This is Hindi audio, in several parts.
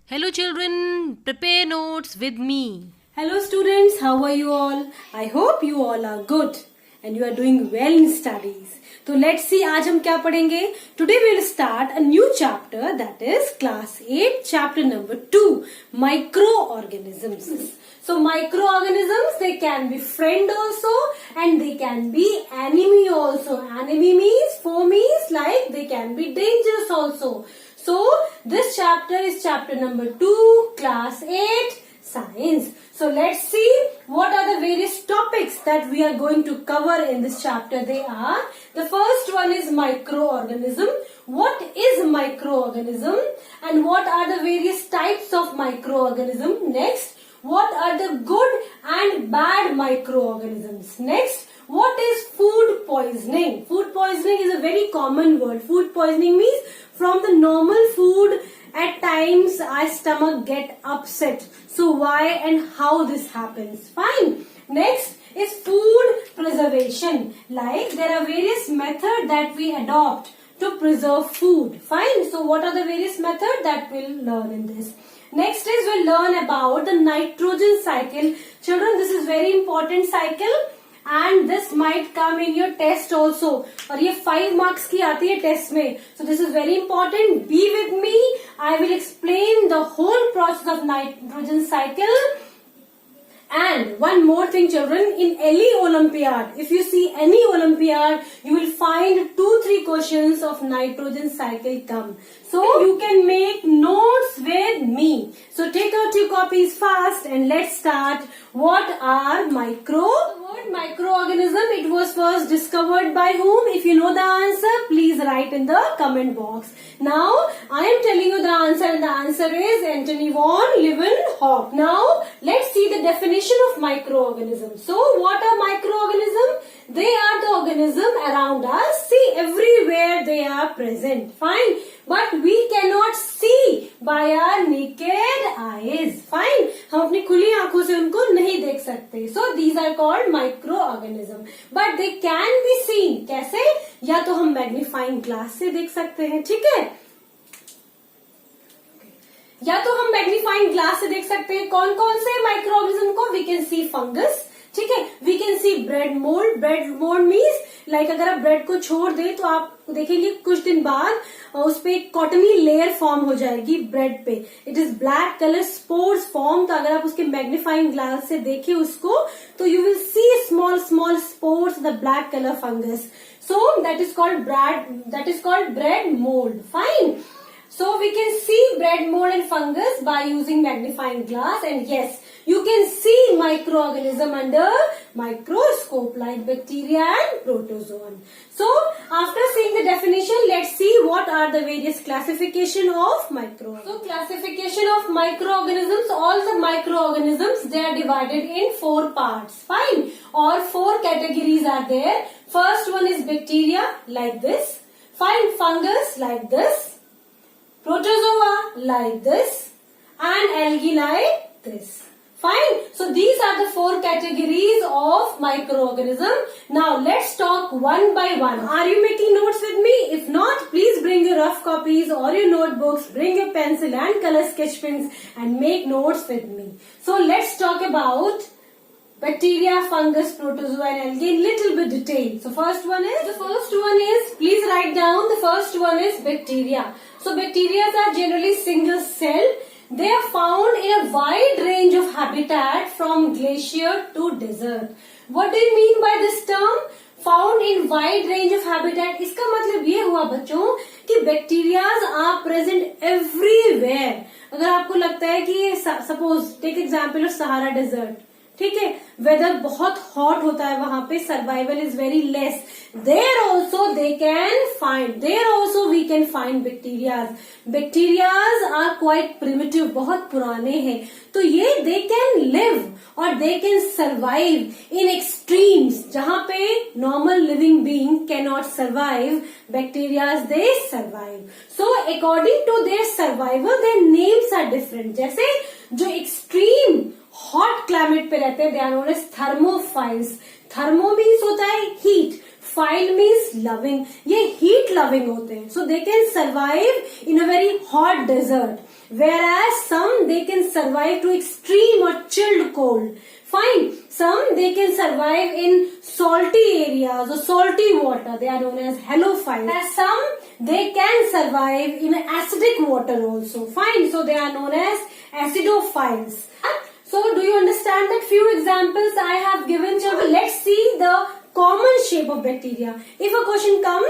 Hello children, prepare notes with me. Hello students, how are you all? I hope you all are good and you are doing well in studies. So let's see आज हम क्या पढ़ेंगे. Today we will start a new chapter, that is class 8 chapter number 2, microorganisms. So microorganisms, they can be friend also and they can be enemy also. Enemy means foe means like they can be dangerous also. So this chapter is chapter number 2, class 8, science. So let's see what are the various topics that we are going to cover in this chapter. They are, the first one is microorganism. What is microorganism and what are the various types of microorganism? Next, what are the good and bad microorganisms? Next, what is food poisoning? Food poisoning is a very common word. Food poisoning means from the normal food at times our stomach get upset. So why and how this happens? Fine. Next is food preservation. Like there are various methods that we adopt to preserve food. Fine. So what are the various methods that we'll learn in this? Next is we'll learn about the nitrogen cycle. Children, this is very important cycle. And this might come in your test also. और ये 5 marks की आती है test में. So this is very important. Be with me. I will explain the whole process of nitrogen cycle. And one more thing children, in any Olympiad, if you see any Olympiad, you will find 2-3 questions of nitrogen cycle come. So you can make notes with me. So take out your copies fast and let's start. What are microorganism? It was first discovered by whom? If you know the answer, please write in the comment box. Now I am telling you the answer and the answer is Antony von Leeuwenhoek. Now let's see the definition of microorganism. So what are microorganism? They are the organism around us. See, everywhere they are present. Fine. But we cannot see by our naked eyes. Fine. हम अपनी खुली आंखों से उनको नहीं देख सकते. So these are called microorganism. But they can be seen. कैसे? या तो हम मैग्नीफाइंग ग्लास से देख सकते हैं. ठीक है? या तो हम मैग्नीफाइंग ग्लास से देख सकते हैं. कौन कौन से माइक्रोऑर्गेनिज्म को? We can see fungus. ठीक है, we can see bread mould. Bread mould means like अगर आप ब्रेड को छोड़ दें तो आप देखेंगे कुछ दिन बाद उस पे एक कॉटनी लेयर फॉर्म हो जाएगी ब्रेड पे. It is black colour spores form. तो अगर आप उसके मैग्नीफाइंग ग्लास से देखें उसको तो you will C small small spores the black colour fungus. So that is called bread mould. Fine. So we can see bread mold and fungus by using magnifying glass, and yes, you can see microorganism under microscope like bacteria and protozoan. So after seeing the definition, let's see what are the various classification of microorganisms. So classification of microorganisms, all the microorganisms, they are divided in 4 parts. Fine. Or 4 categories are there. First one is bacteria like this. Fine. Fungus like this. Protozoa like this and algae like this. Fine. So these are the 4 categories of microorganism. Now let's talk one by one. Are you making notes with me? If not, please bring your rough copies or your notebooks, bring your pencil and color sketch pens and make notes with me. So let's talk about bacteria, fungus, protozoa and algae in little bit detail. So first one is, please write down, the first one is bacteria. So bacteria are generally single cell. They are found in a wide range of habitat from glacier to desert. What do you mean by this term? Found in wide range of habitat. इसका मतलब ये हुआ बच्चों कि bacterias are present everywhere. अगर आपको लगता है कि suppose take example of Sahara Desert. ठीक है, वेदर बहुत हॉट होता है वहां पे, survival is very less. There also we can find bacterias. Bacterias are quite primitive, बहुत पुराने हैं. तो ये दे कैन लिव और they can survive in extremes. जहां पे normal living being can not survive, bacterias they survive. So according to their survival their names are different. जैसे जो एक्सट्रीम हॉट क्लाइमेट पे रहते हैं, they are known as thermophiles. Thermo means होता है हीट, फाइल मीन्स लविंग. ये हीट लविंग होते हैं. So they can survive in a very hot desert. whereas some they can survive to extreme or chilled cold. Fine. Some they can survive in salty areas or salty water. They are known as halophiles. As some they can survive in acidic water also. Fine. So they are known as acidophiles. So do you understand that few examples I have given children? Let's see the common shape of bacteria. If a question comes,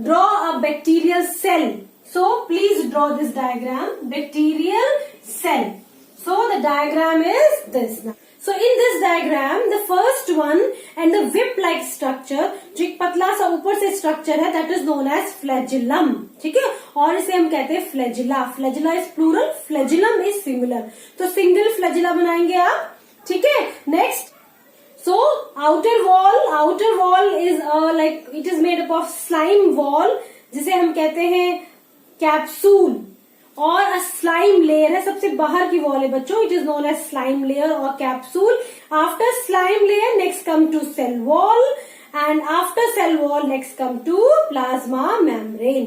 draw a bacterial cell. So please draw this diagram, bacterial cell. So the diagram is this. So in this diagram, the first one and the whip-like structure, जो एक पतला सा ऊपर से structure है, that is known as flagellum. ठीक है, और इसे हम कहते हैं flagella. Flagella is plural, flagellum is singular. तो single flagella बनाएंगे आप. ठीक है. Next. So outer wall is like it is made up of slime wall, जिसे हम कहते हैं कैप्सूल, और स्लाइम लेयर है, सबसे बाहर की वॉल है बच्चों, it is known as slime layer और capsule. After slime layer next come to cell wall, and after cell wall next come to plasma membrane.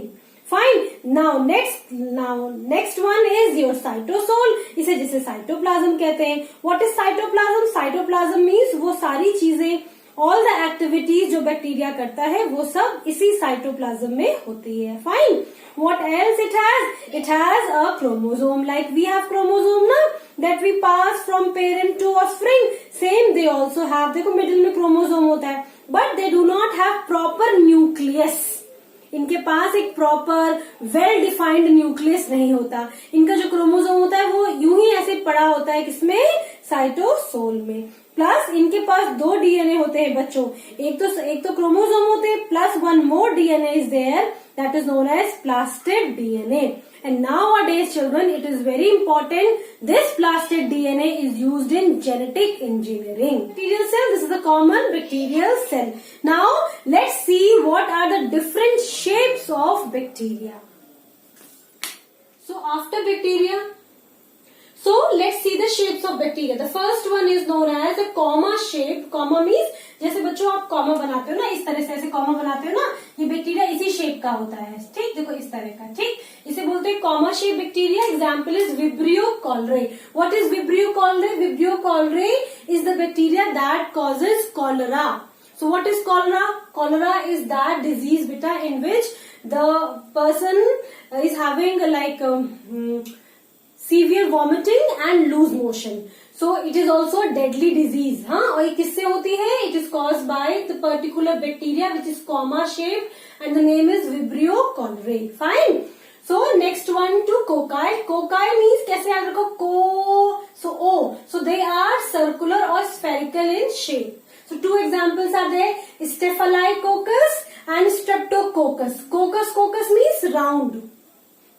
Fine. Now next one is your cytosol, इसे जिसे साइटोप्लाज्म कहते हैं. What is cytoplasm? Cytoplasm means वो सारी चीजें, ऑल द एक्टिविटीज जो बैक्टीरिया करता है वो सब इसी साइटोप्लाज्म में होती है. Fine. What else it has? It has a chromosome. Like we have chromosome na, that we pass from parent to offspring. Same they also have. देखो middle में chromosome होता है, but they do not have proper nucleus. इनके पास एक प्रॉपर वेल डिफाइंड न्यूक्लियस नहीं होता. इनका जो क्रोमोसोम होता है वो यूं ही ऐसे पड़ा होता है, किसमें? साइटोसोल में. प्लस इनके पास 2 डीएनए होते हैं बच्चों. एक तो क्रोमोसोम होते हैं, plus one more DNA is there, that is known as plastid DNA. And nowadays children, it is very important, this plastid DNA is used in genetic engineering. Bacterial cell, this is the common bacterial cell. Now let's see what are the different shapes of bacteria. So after bacteria, so let's see the shapes of bacteria. The first one is known as a comma shape. Comma means जैसे बच्चों आप कॉमा बनाते हो ना, इस तरह से ऐसे कॉमा बनाते हो ना, ये बैक्टीरिया इसी शेप का होता है. ठीक, देखो इस तरह का. ठीक, इसे बोलते हैं comma shape bacteria. Example is vibrio cholerae. What is vibrio cholerae? Vibrio cholerae is the bacteria that causes cholera. So what is cholera? Cholera is that disease beta in which the person is having like severe vomiting and loose motion. So it is also a deadly disease. हाँ, और ये किससे होती है? It is caused by the particular bacteria which is comma shaped and the name is Vibrio cholerae. Fine. So next one to cocci. Cocci means कैसे याद रखो? So O. So they are circular or spherical in shape. So 2 examples are there: Staphylococcus and Streptococcus. Coccus means round.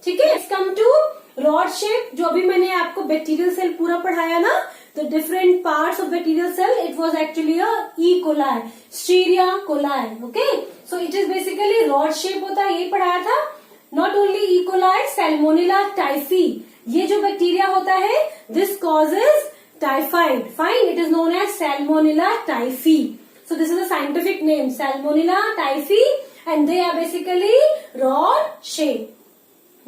ठीक है. Let's come to rod shape. जो अभी मैंने आपको बैक्टीरियल सेल पूरा पढ़ाया ना, the different parts of bacterial cell, it was actually a E coli, Escherichia coli. Okay, so it is basically rod shape होता है, ये पढ़ाया था. Not only E coli, Salmonella typhi, ये जो बैक्टीरिया होता है, this causes typhoid. Fine. It is known as Salmonella typhi. So this is a scientific name, Salmonella typhi, and they are basically rod shape.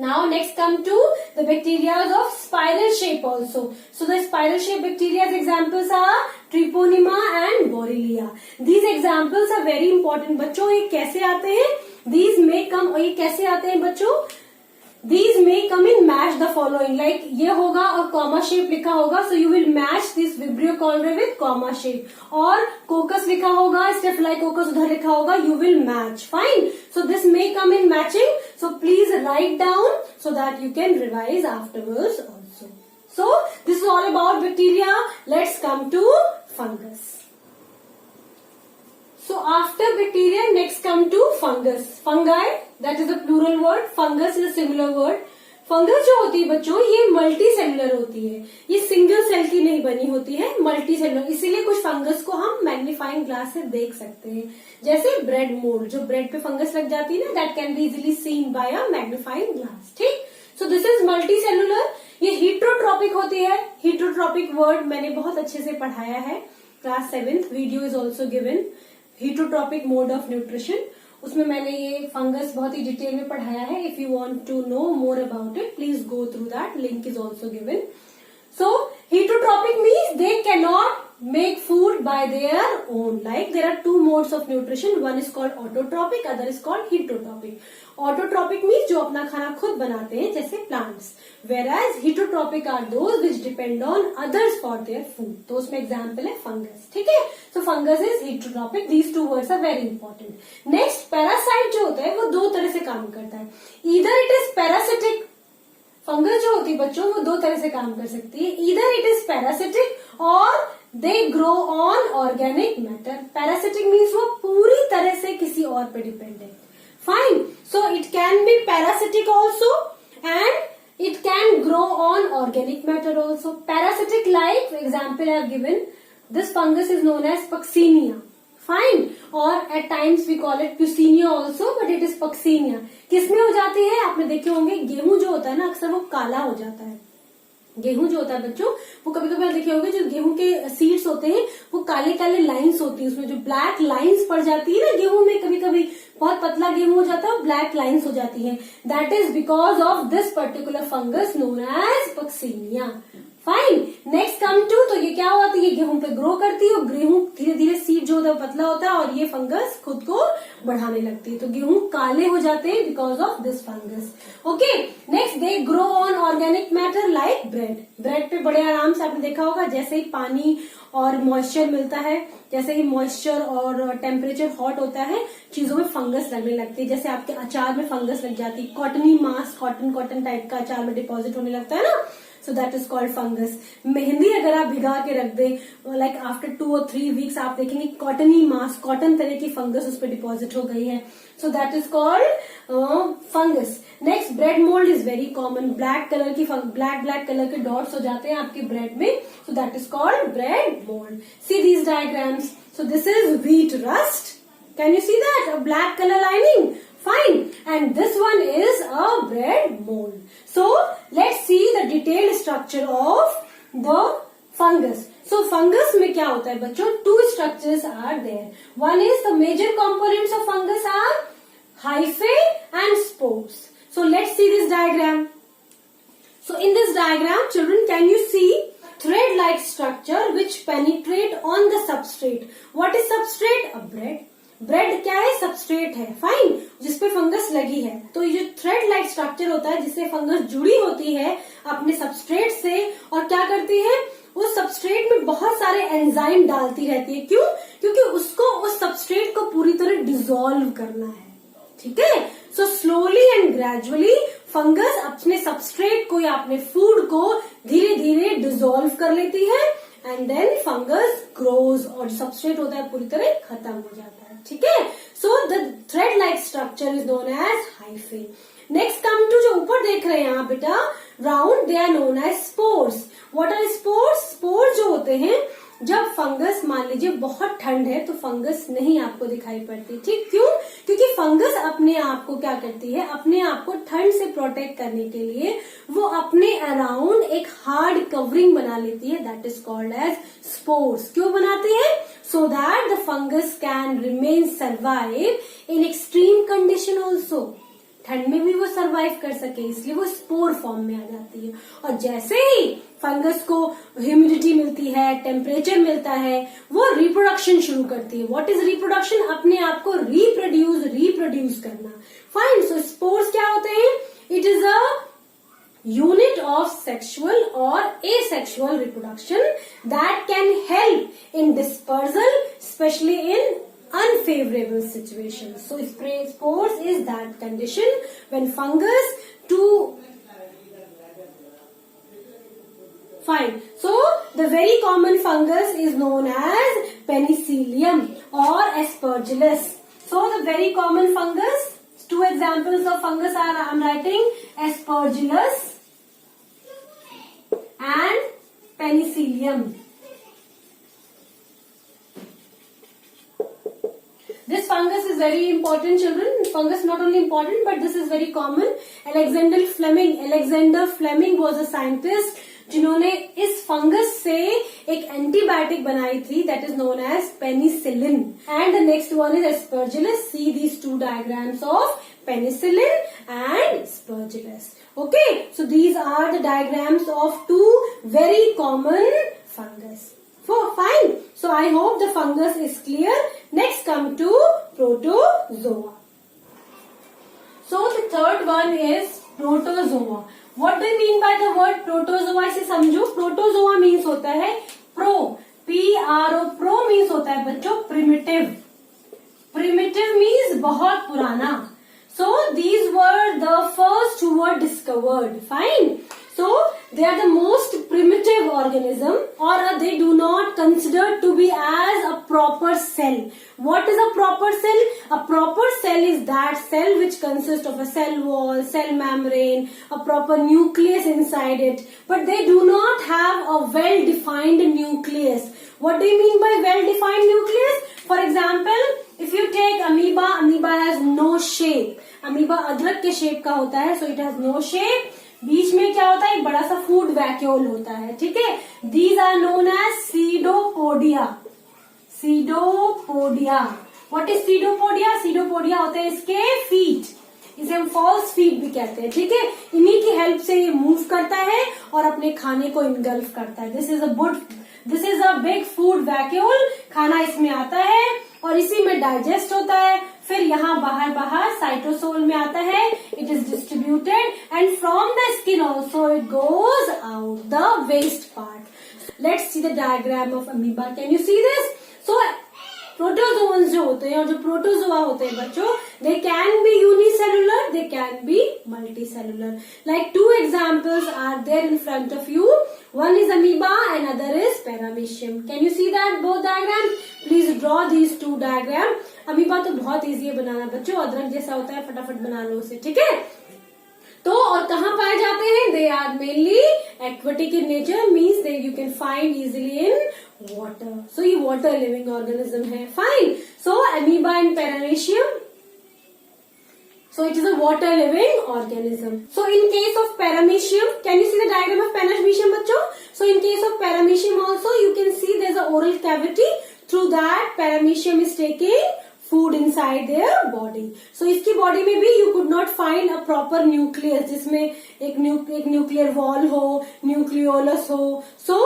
Now next come to the bacteria of spiral shape also. So the spiral shape bacteria's examples are Treponema and Borrelia. These examples are very important. बच्चों ये कैसे आते हैं? These may come, और ये कैसे आते हैं बच्चों? These may come in match the following. Like ये होगा और comma shape लिखा होगा, so you will match this Vibrio cholerae with comma shape. और coccus लिखा होगा, Staphylococcus उधर लिखा होगा, you will match. Fine. So this may come in matching. So please write down so that you can revise afterwards also. So this is all about bacteria. Let's come to fungus. So after bacteria, next come to fungus. Fungi, that is a plural word. Fungus is a singular word. Fungus जो होती है बच्चों, ये मल्टी सेलुलर होती है, ये सिंगल सेल की नहीं बनी होती है, मल्टी सेलुलर. इसीलिए कुछ फंगस को हम मैग्नीफाइंग ग्लास से देख सकते हैं, जैसे ब्रेड मोल्ड. जो ब्रेड पे फंगस लग जाती है ना, that can be easily seen by a magnifying glass. ठीक. So this is multicellular. ये हीट्रोट्रॉपिक होती है. हीट्रोट्रॉपिक वर्ड मैंने बहुत अच्छे से पढ़ाया है, class 7th video is also given. Heterotrophic mode of nutrition, उसमें मैंने ये फंगस बहुत ही डिटेल में पढ़ाया है. If you want to know more about it, please go through that. Link is also given. So, heterotrophic means they cannot make food by their own. Like there are two modes of nutrition. One is called autotrophic, other is called heterotrophic. Autotrophic means जो अपना खाना खुद बनाते हैं, जैसे plants. Whereas heterotrophic are those which depend on others for their food. तो उसमें example है fungus. ठीक है? So fungus is heterotrophic. These two words are very important. Next, parasite जो होता है वो दो तरह से काम करता है. Either it is parasitic. Fungus जो होती है बच्चों वो दो तरह से काम कर सकती है. ईदर इट इज पैरासिटिक और they grow on organic matter. Parasitic means वो पूरी तरह से किसी और पे dependent. Fine. So it can be parasitic also and it can grow on organic matter also. Parasitic like example I have given. This fungus is known as Puccinia. Fine. और at times we call it Puccinia also, but it is Puccinia. किसमें हो जाती है? आपने देखे होंगे गेहूं जो होता है ना अक्सर वो काला हो जाता है. गेहूं जो होता है बच्चों वो कभी कभी देखे होंगे जो गेहूं के सीड्स होते हैं वो काले काले लाइंस होती है, उसमें जो ब्लैक लाइंस पड़ जाती है ना गेहूं में. कभी कभी बहुत पतला गेहूं हो जाता है, ब्लैक लाइंस हो जाती है. That is because of this particular fungus known as Puccinia. Fine. Next come to, तो ये क्या होती है? गेहूं पे ग्रो करती है और गेहूं धीरे धीरे सीड जो होता है पतला होता है और ये फंगस खुद को बढ़ाने लगती है. तो गेहूं काले हो जाते हैं because of this fungus. Okay. Next, they grow on organic matter like bread. Bread पे बड़े आराम से आपने देखा होगा जैसे ही पानी और मॉइस्चर मिलता है, जैसे ही मॉइस्चर और टेम्परेचर हॉट होता है चीजों में फंगस लगने लगती है. जैसे आपके अचार में फंगस लग जाती है, कॉटनी मास कॉटन टाइप का अचार में डिपॉजिट होने लगता है ना. So that is called fungus. Mehndi अगर आप भिगा के रख दें, like after 2 or 3 weeks आप देखेंगे कॉटनी मास, कॉटन तरह की फंगस उस पर डिपॉजिट हो गई है. So that is called fungus. Next, bread mold is very common. Black colour के डॉट्स हो जाते हैं आपके ब्रेड में. So that is called bread mold. See these diagrams. So this is wheat rust. Can you see that? A black color lining. Fine. And this one is a bread mold. So let's see the detailed structure of the fungus. So fungus में क्या होता है बच्चों? Two structures are there. One is the major components of fungus are hyphae and spores. So let's see this diagram. So in this diagram, children, can you see thread-like structure which penetrate on the substrate? What is substrate? A bread. Bread क्या है? सबस्ट्रेट है. फाइन. जिसपे फंगस लगी है. तो ये जो थ्रेड लाइक स्ट्रक्चर होता है जिससे फंगस जुड़ी होती है अपने सबस्ट्रेट से और क्या करती है? उस सबस्ट्रेट में बहुत सारे एंजाइम डालती रहती है. क्यों? क्योंकि उसको उस सबस्ट्रेट को पूरी तरह डिसॉल्व करना है. ठीक है. So slowly and gradually fungus अपने सबस्ट्रेट को या अपने फूड को धीरे धीरे डिसॉल्व कर लेती है एंड देन फंगस ग्रोज और सबस्ट्रेट होता है पूरी तरह खत्म हो जाता है. ठीक है. So the thread like structure is known as hyphae. Next come to, जो ऊपर देख रहे हैं आप बेटा round, they are known as spores. What are spores? Spores जो होते हैं जब फंगस, मान लीजिए बहुत ठंड है तो फंगस नहीं आपको दिखाई पड़ती. ठीक. क्यों? क्योंकि फंगस अपने आप को क्या करती है? अपने आप को ठंड से प्रोटेक्ट करने के लिए वो अपने अराउंड एक हार्ड कवरिंग बना लेती है. That is called as spores. क्यों बनाती है? So that the fungus can remain survive in extreme condition also. ठंड में भी वो सरवाइव कर सके इसलिए वो स्पोर फॉर्म में आ जाती है. और जैसे ही फंगस को ह्यूमिडिटी मिलती है, टेम्परेचर मिलता है, वो रिप्रोडक्शन शुरू करती है. What is reproduction? अपने आप को रिप्रोड्यूस करना. फाइन. सो स्पोर्स क्या होते हैं? It is a unit of sexual or asexual reproduction that can help in dispersal, especially in unfavorable situations. So spores is that condition when fungus to fine. So the very common fungus is known as Penicillium or Aspergillus. So the very common fungus, two examples of fungus are, I am writing Aspergillus and Penicillium. This fungus is very important, children. Fungus not only important, but this is very common. Alexander Fleming was a scientist जिन्होंने इस फंगस से एक एंटीबायोटिक बनाई थी, that is known as penicillin. And the next one is aspergillus. See these two diagrams of penicillin and aspergillus. Okay, so these are the diagrams of two very common fungus. Fine. So I hope the fungus is clear. Next come to protozoa. So the third one is protozoa. What do you mean by the word protozoa? इसे समझो. Protozoa means होता है pro. P-R-O. Pro means होता है बच्चों primitive. Primitive means बहुत पुराना. So these were the first who were discovered. Fine. So they are the most primitive organism, or they do not consider to be as a proper cell. What is a proper cell? A proper cell is that cell which consists of a cell wall, cell membrane, a proper nucleus inside it. But they do not have a well-defined nucleus. What do you mean by well-defined nucleus? For example, if you take amoeba, amoeba has no shape. Amoeba अदरक के शेप का होता है, so it has no shape. बीच में क्या होता है? एक बड़ा सा फूड वैक्यूल होता है. ठीक है. These are known as pseudopodia. Pseudopodia. What is pseudopodia? Pseudopodia होते हैं इसके फीट. इसे हम फॉल्स फीट भी कहते हैं. ठीक है. इन्हीं की हेल्प से ये मूव करता है और अपने खाने को इनगल्फ करता है. This is a big food vacuole. खाना इसमें आता है और इसी में डाइजेस्ट होता है. फिर यहाँ बाहर साइटोसोल में आता है. It is distributed and from the skin also it goes out the waste part. Let's see the diagram of amoeba. Can you see this? So protozoans जो होते हैं और जो प्रोटोजोआ होते हैं बच्चों, they can be unicellular, they can be multicellular. Like two examples are there in front of you. One is amoeba and other is paramecium. Can you see that both diagrams? Please draw these two diagrams. Amoeba तो बहुत इजी है बनाना बच्चों. अदरक जैसा होता है, फटाफट बना लो उसे. ठीक है. तो और कहाँ पाए जाते हैं? They are mainly aquatic in nature. Means they you can find easily in water. So ये वाटर लिविंग ऑर्गेनिज्म है. Fine. So amoeba and paramecium. So it is a water living organism. So in case of paramecium, can you see the diagram of paramecium बच्चों? So in case of paramecium also you can see there is a oral cavity. Through that paramecium is taking food inside their body. So इसकी बॉडी में भी you could not find a proper nucleus जिसमें एक nuclear wall हो, nucleolus हो. So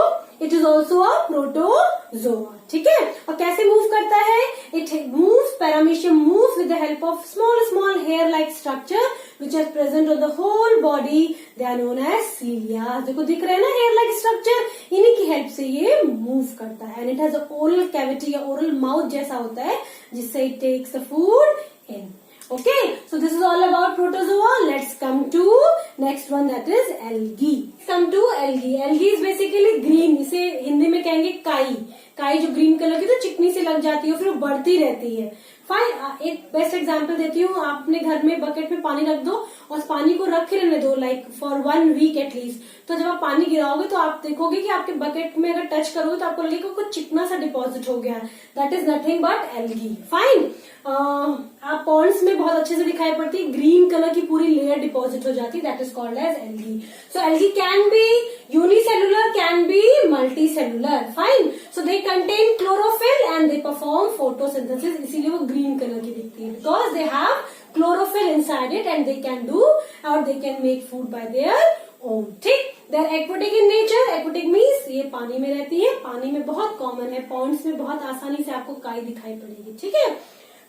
it is also a protozoa. ठीक है. और कैसे मूव करता है? It moves, paramecium moves with the help of small hair-like structure which are present on the whole body. They are known as cilia. देखो दिख रहा है ना hair-like structure? इन्हीं की हेल्प से ये मूव करता है. And it has a oral cavity या oral mouth जैसा होता है जिससे it takes the food in. Okay, so this is all about protozoa. Let's come to next one, that is algae. Come to algae. Algae is basically green. इसे हिंदी में कहेंगे काई. काई जो ग्रीन कलर की तो चिकनी से लग जाती है फिर वो बढ़ती रहती है. फाइन. एक बेस्ट एग्जांपल देती हूँ. आप अपने घर में बकेट में पानी रख दो और उस पानी को रखे रहने दो लाइक फॉर 1 वीक एटलीस्ट. तो जब आप पानी गिराओगे तो आप देखोगे कि आपके बकेट में अगर टच करोगे तो आपको लगेगा कुछ चिकना सा डिपॉजिट हो गया. That is nothing but algae. Fine. आप पॉन्ड्स में बहुत अच्छे से दिखाई पड़ती है. ग्रीन कलर की पूरी लेयर डिपॉजिट हो जाती है. That is called as algae. So algae can be unicellular, can be multicellular. Fine. So they contain chlorophyll and they perform photosynthesis. इसीलिए वो ग्रीन कलर की दिखती है because they have chlorophyll inside it and they can do और they can make food by their own. ठीक. They are aquatic in nature. Aquatic means ये पानी में रहती है. पानी में बहुत कॉमन है. पॉन्ड्स में बहुत आसानी से आपको काई दिखाई पड़ेगी. ठीक है.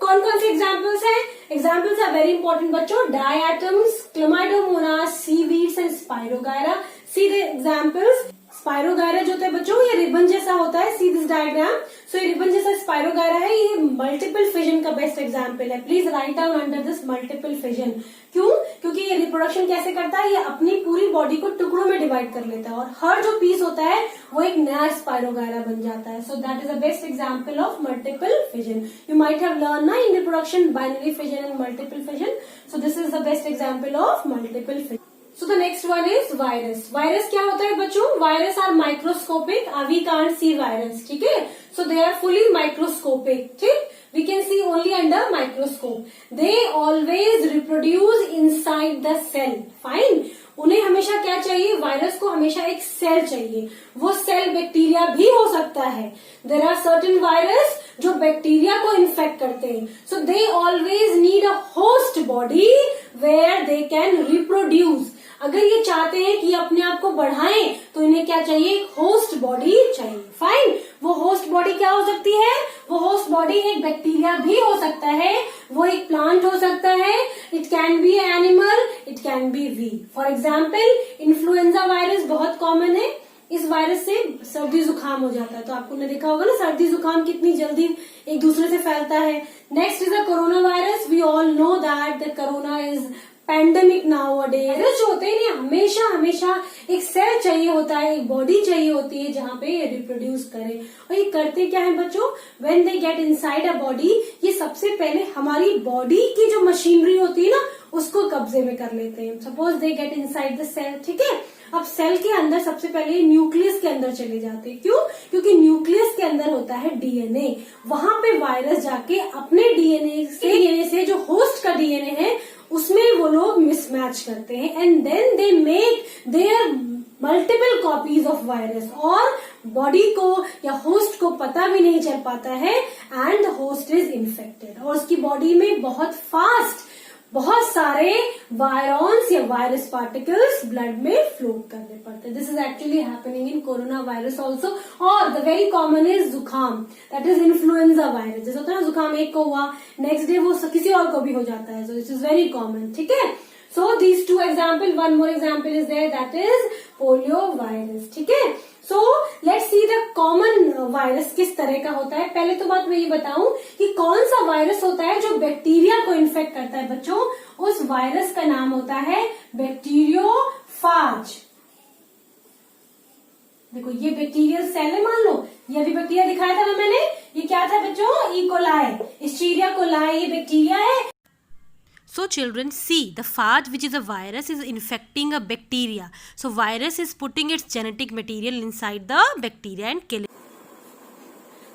कौन कौन से एग्जाम्पल्स हैं? एग्जाम्पल्स आर वेरी इंपॉर्टेंट बच्चों. Diatoms, Chlamydomonas, seaweeds and spirogyra. See the examples. Spirogyra जो होता है बच्चों ये रिबन जैसा होता है. सी दिस डायग्राम. सो ये रिबन जैसा स्पाइरोगायरा है. ये मल्टीपल फिजन का बेस्ट एग्जाम्पल है. Please write down under this multiple fission. क्यों? क्योंकि ये रिप्रोडक्शन कैसे करता है? ये अपनी पूरी बॉडी को टुकड़ों में डिवाइड कर लेता है और हर जो पीस होता है वो एक नया स्पाइरोगायरा बन जाता है. So that is the best example of multiple fission. You might have learn ना in reproduction binary fission and multiple fission. So this is the best example of multiple fission. So the next one is virus. Virus क्या होता है बच्चों? Virus are microscopic. We can't see virus. ठीक है. So they are fully microscopic. ठीक. We can see only under microscope. They always reproduce inside the cell. Fine. उन्हें हमेशा क्या चाहिए, वायरस को हमेशा एक सेल चाहिए, वो सेल बैक्टीरिया भी हो सकता है। देर आर सर्टेन वायरस जो बैक्टीरिया को इन्फेक्ट करते हैं, so they always need a host body where they can reproduce. अगर ये चाहते हैं कि अपने आप को बढ़ाएं तो इन्हें क्या चाहिए, होस्ट बॉडी चाहिए। फाइन, वो होस्ट बॉडी क्या हो सकती है, वो होस्ट बॉडी एक बैक्टीरिया भी हो सकता है, वो एक प्लांट हो सकता है, it can be animal, it can be we. For example influenza virus बहुत कॉमन है, इस वायरस से सर्दी जुकाम हो जाता है, तो आपको ने देखा होगा ना सर्दी जुकाम कितनी जल्दी एक दूसरे से फैलता है। Next is the corona virus, we all know that the corona is pandemic now a day. Virus जो होते हैं हमेशा हमेशा एक सेल चाहिए होता है, एक बॉडी चाहिए होती है जहाँ पे रिप्रोड्यूस करे। और ये करते क्या है बच्चों, when they get inside a body, ये सबसे पहले हमारी बॉडी की जो मशीनरी होती है ना उसको कब्जे में कर लेते हैं। Suppose they get inside the cell, ठीक है। अब सेल के अंदर सबसे पहले न्यूक्लियस के अंदर चले जाते हैं, क्यों, क्योंकि न्यूक्लियस के अंदर होता है डीएनए, वहां पे वायरस जाके अपने डीएनए से जो होस्ट का डीएनए है उसमें वो लोग मिसमैच करते हैं and then they make their multiple copies of virus, और बॉडी को या होस्ट को पता भी नहीं चल पाता है and the host is infected, और उसकी बॉडी में बहुत फास्ट बहुत सारे वायरॉन्स या वायरस पार्टिकल्स ब्लड में फ्लोट करने पड़ते हैं। This is actually happening in corona virus also. और द वेरी कॉमन इज जुकाम, दैट इज इन्फ्लुएंजा वायरस। जैसे होता है ना जुकाम एक को हुआ नेक्स्ट डे वो किसी और को भी हो जाता है, so this is very common, ठीक है। So these two example, one more example is there, that is polio virus, ठीक है। So let's see the common virus किस तरह का होता है। पहले तो बात मैं ये बताऊं कि कौन सा वायरस होता है जो बैक्टीरिया को इन्फेक्ट करता है बच्चों, उस वायरस का नाम होता है बैक्टीरियोफाज। देखो ये बैक्टीरियल सेल है, मान लो ये अभी बैक्टीरिया दिखाया था ना मैंने, ये क्या था बच्चों, ई कोलाई, एस्चेरिचिया कोलाई, ये बैक्टीरिया है। So children, see, the phage, which is a virus, is infecting a bacteria. So virus is putting its genetic material inside the bacteria and killing.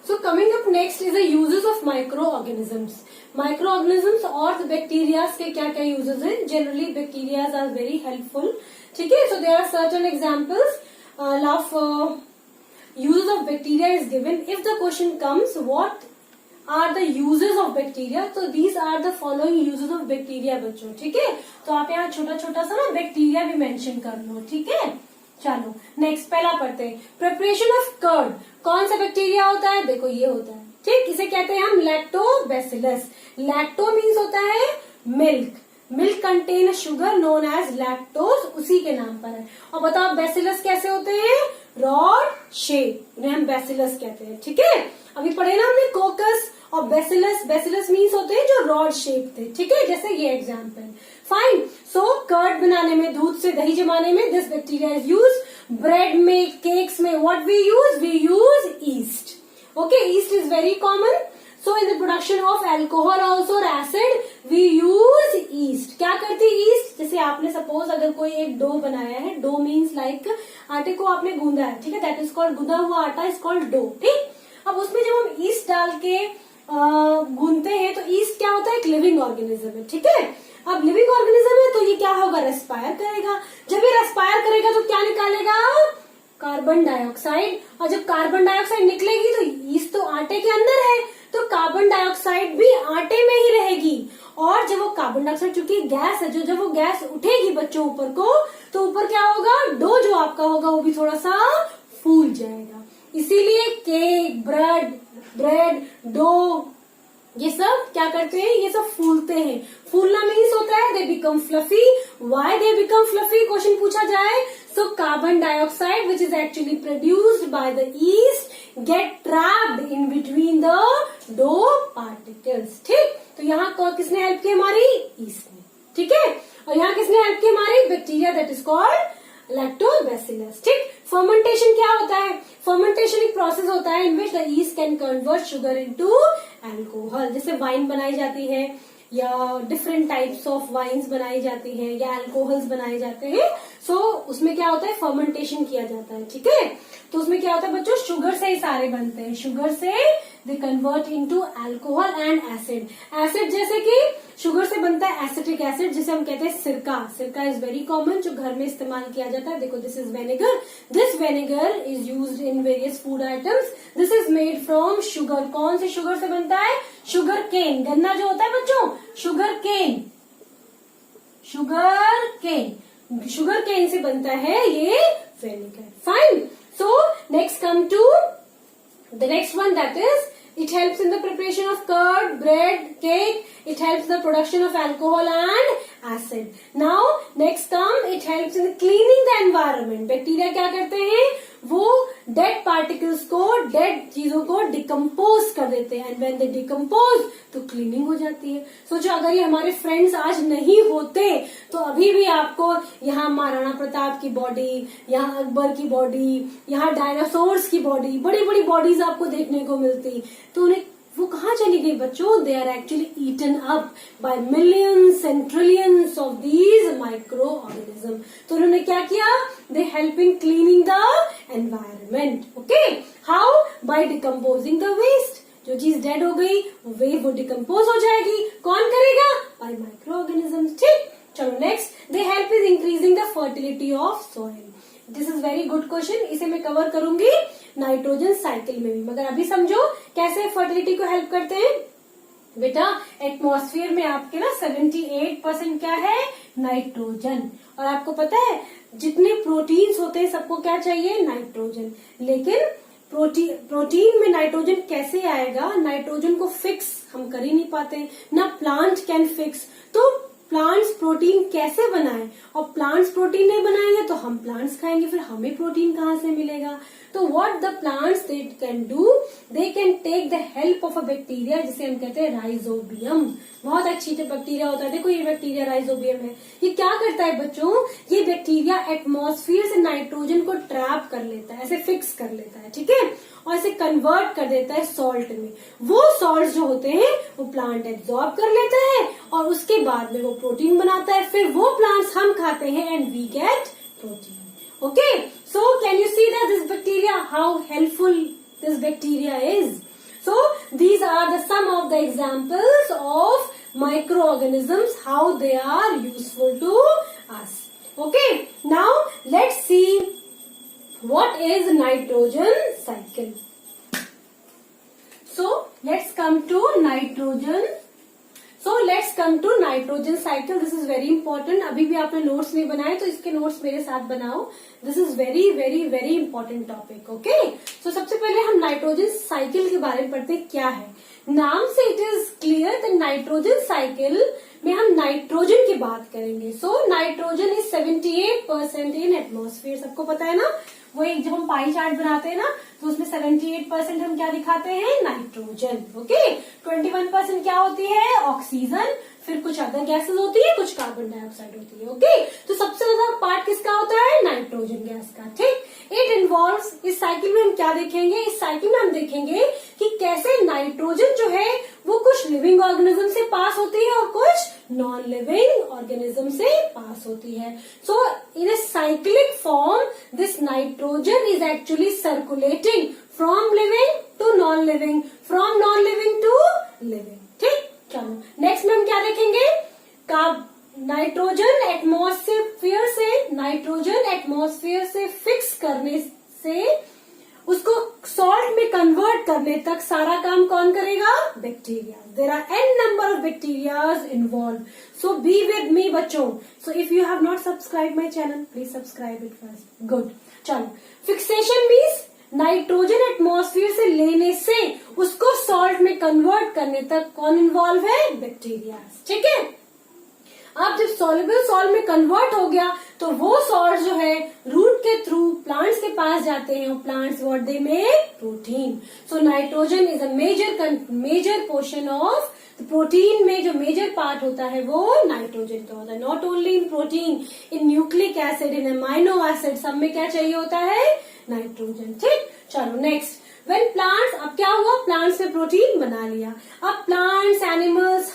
So coming up next is the uses of microorganisms. Microorganisms और bacteria के क्या क्या uses हैं? Generally bacteria are very helpful. ठीक है, so there are certain examples of uses of bacteria is given. If the question comes, what are the uses of bacteria? So these are the following uses of bacteria बच्चों, ठीक है। तो आप यहाँ छोटा छोटा सा ना बैक्टीरिया भी मेंशन कर लो, ठीक है। चलो नेक्स्ट पहला पढ़ते हैं, प्रिपरेशन ऑफ कर्ड। कौन सा बैक्टीरिया होता है, देखो ये होता है, ठीक, इसे कहते हैं हम लैक्टोबैसिलस। लैक्टो मीन्स होता है milk, milk contain sugar known as lactose, उसी के नाम पर है। और बताओ बैसिलस कैसे होते हैं, रॉड शेप, उन्हें हम बैसिलस कहते हैं, ठीक है। अभी पढ़े ना हमने कोकस और बैसिलस, बैसिलस मीन्स होते हैं जो रॉड शेप थे, ठीक है, जैसे ये एग्जाम्पल। फाइन, सो कर्ड बनाने में, दूध से दही जमाने में this bacteria is use. Bread में, केक्स में what we use yeast, okay, yeast is very common. So in the production of alcohol also acid we use yeast. क्या करती ईस्ट, जैसे आपने सपोज अगर कोई एक डो बनाया है, डो मीन्स लाइक आटे को आपने गूंदा है, ठीक है, दैट इज कॉल्ड, गूंदा हुआ आटा इज कॉल्ड डो, ठीक। अब उसमें जब हम ईस्ट डाल के गूंथते हैं तो ईस्ट क्या होता है, एक लिविंग ऑर्गेनिज्म है, ठीक है। अब लिविंग ऑर्गेनिज्म है तो ये क्या होगा, रेस्पायर करेगा। जब ये रेस्पायर करेगा तो क्या निकालेगा, कार्बन डाइऑक्साइड, और जब कार्बन डाइऑक्साइड निकलेगी तो ईस्ट तो आटे के अंदर है, तो कार्बन डाइऑक्साइड भी आटे में ही रहेगी। और जब वो कार्बन डाइऑक्साइड, चूंकि गैस है, जो जब वो गैस उठेगी बच्चों ऊपर को, तो ऊपर क्या होगा, डो जो आपका होगा वो भी थोड़ा सा फूल जाएगा। इसीलिए केक, ब्रेड, डो, ये सब क्या करते हैं, ये सब फूलते हैं। फूलना मीन्स होता है they become fluffy. Why they become fluffy question पूछा जाए, so carbon dioxide which is actually produced by the yeast get trapped in between the dough particles, ठीक। तो यहाँ किसने हेल्प की, हमारी ईस्ट ने, ठीक है। और यहाँ किसने हेल्प की, हमारी bacteria, that is called lactobacillus, ठीक। फर्मेंटेशन क्या होता है, फर्मेंटेशन एक प्रोसेस होता है in which the yeast can convert sugar into alcohol. जैसे वाइन बनाई जाती है या डिफरेंट टाइप्स ऑफ वाइन्स बनाई जाती है या अल्कोहल्स बनाए जाते हैं, सो उसमें क्या होता है, फर्मेंटेशन किया जाता है, ठीक है। तो उसमें क्या होता है बच्चों, शुगर से ही सारे बनते हैं, शुगर से they convert into alcohol and acid. Acid जैसे कि शुगर से बनता है एसिटिक एसिड, जिसे हम कहते हैं सिरका। सिरका इज वेरी कॉमन, जो घर में इस्तेमाल किया जाता है। देखो this is vinegar, this vinegar is used in various food items. This is made from sugar. कौन से शुगर से बनता है, शुगर केन। गन्ना जो होता है बच्चों, sugar cane, sugar cane, sugar cane से बनता है ये vinegar. Fine. So next come to the next one, that is it helps in the preparation of curd, bread, cake. It helps the production of alcohol and acid. Now next come, it helps in cleaning the environment. Bacteria क्या करते हैं, वो डेड पार्टिकल्स को, डेड चीजों को डिकम्पोज कर देते हैं। एंड व्हेन दे डिकम्पोज तो क्लीनिंग हो जाती है। सोचो अगर ये हमारे फ्रेंड्स आज नहीं होते तो अभी भी आपको यहाँ महाराणा प्रताप की बॉडी, यहाँ अकबर की बॉडी, यहाँ डायनासोर्स की बॉडी, बड़ी बड़ी बॉडीज आपको देखने को मिलती। तो उन्हें वो कहाँ चली गई बच्चों, they are actually eaten up by millions and trillions of these micro organism. तो उन्होंने क्या किया, they help in cleaning the environment. Okay, how, by decomposing the waste. जो चीज डेड हो गई वो डिकम्पोज हो जाएगी। कौन करेगा, बाय माइक्रो ऑर्गेनिज्म। ठीक, चलो next, they help in increasing the fertility of soil. This is very good question, इसे मैं कवर करूंगी नाइट्रोजन साइकिल में भी। मगर अभी समझो कैसे फर्टिलिटी को हेल्प करते हैं। बेटा एटमॉस्फेयर में आपके ना 78% क्या है, नाइट्रोजन। और आपको पता है जितने प्रोटीन्स होते हैं सबको क्या चाहिए, नाइट्रोजन। लेकिन प्रोटीन में नाइट्रोजन कैसे आएगा, नाइट्रोजन को फिक्स हम कर ही नहीं पाते, ना प्लांट कैन फिक्स। तो प्लांट्स प्रोटीन कैसे बनाएं, और प्लांट्स प्रोटीन नहीं बनाएंगे तो हम प्लांट्स खाएंगे, फिर हमें प्रोटीन कहाँ से मिलेगा। तो what the plants they can do, they can take the help of a bacteria, जिसे हम कहते हैं राइजोबियम। बहुत अच्छी बैक्टीरिया होता है, देखो ये बैक्टीरिया राइजोबियम है। ये क्या करता है बच्चों, ये बैक्टीरिया एटमॉस्फेयर से नाइट्रोजन को ट्रैप कर लेता है, ऐसे फिक्स कर लेता है, ठीक है, और इसे कन्वर्ट कर देता है सॉल्ट में। वो सॉल्ट जो होते हैं वो प्लांट एब्जॉर्ब कर लेता है और उसके बाद में वो प्रोटीन बनाता है, फिर वो प्लांट्स हम खाते हैं and we get protein. Okay, so can you see that this bacteria, how helpful this bacteria is? So these are the some of the examples of microorganisms, how they are useful to us. Okay, now let's see what is nitrogen cycle. So let's come to nitrogen. So let's come to nitrogen cycle. This is very important. अभी भी आपने नोट्स नहीं बनाए तो इसके नोट्स मेरे साथ बनाओ. This is very very very important topic. Okay? So सबसे पहले हम नाइट्रोजन साइकिल के बारे में पढ़ते हैं क्या है. नाम से it is clear that nitrogen cycle में हम नाइट्रोजन की बात करेंगे. सो नाइट्रोजन इज 78% इन एटमॉस्फेयर. सबको पता है ना, वो एक जब हम पाई चार्ट बनाते हैं ना तो उसमें 78% हम क्या दिखाते हैं, नाइट्रोजन. ओके, 21% क्या होती है, ऑक्सीजन. फिर कुछ अदर गैसेस होती है, कुछ कार्बन डाइऑक्साइड होती है. ओके, तो सबसे ज्यादा पार्ट किसका होता है, नाइट्रोजन गैस का. ठीक, इट इन्वॉल्व्स. इस साइकिल में हम क्या देखेंगे, इस साइकिल में हम देखेंगे कि कैसे नाइट्रोजन जो है वो कुछ लिविंग ऑर्गेनिज्म से पास होती है और कुछ नॉन लिविंग ऑर्गेनिज्म से पास होती है. So in a cyclic form this nitrogen is actually circulating from living to non living, from non living to living. ठीक, चलो नेक्स्ट में हम क्या देखेंगे, नाइट्रोजन एटमॉस्फेयर से फिक्स करने से उसको सॉल्ट में कन्वर्ट करने तक सारा काम कौन करेगा, bacteria. There are n number of bacterias involve. So be with me बच्चों. So if you have not subscribe my channel please subscribe it first. Good. चलो, फिक्सेशन मीन्स नाइट्रोजन एटमॉस्फेयर से लेने से उसको सॉल्ट में कन्वर्ट करने तक कौन इन्वॉल्व है, बैक्टीरिया. ठीक है, अब जब सॉल्युबल सॉल्ट में कन्वर्ट हो गया तो वो सॉल्ट जो है रूट के थ्रू प्लांट्स के पास जाते हैं और plants what they make, protein. So nitrogen is a major portion of protein. में जो मेजर पार्ट होता है वो नाइट्रोजन का होता है. Not only in protein, in nucleic acid, in amino acid, सब में क्या चाहिए होता है, नाइट्रोजन. ठीक, चलो नेक्स्ट. व्हेन प्लांट्स, अब क्या हुआ, प्लांट्स ने प्रोटीन बना लिया। अब प्लांट्स, एनिमल्स,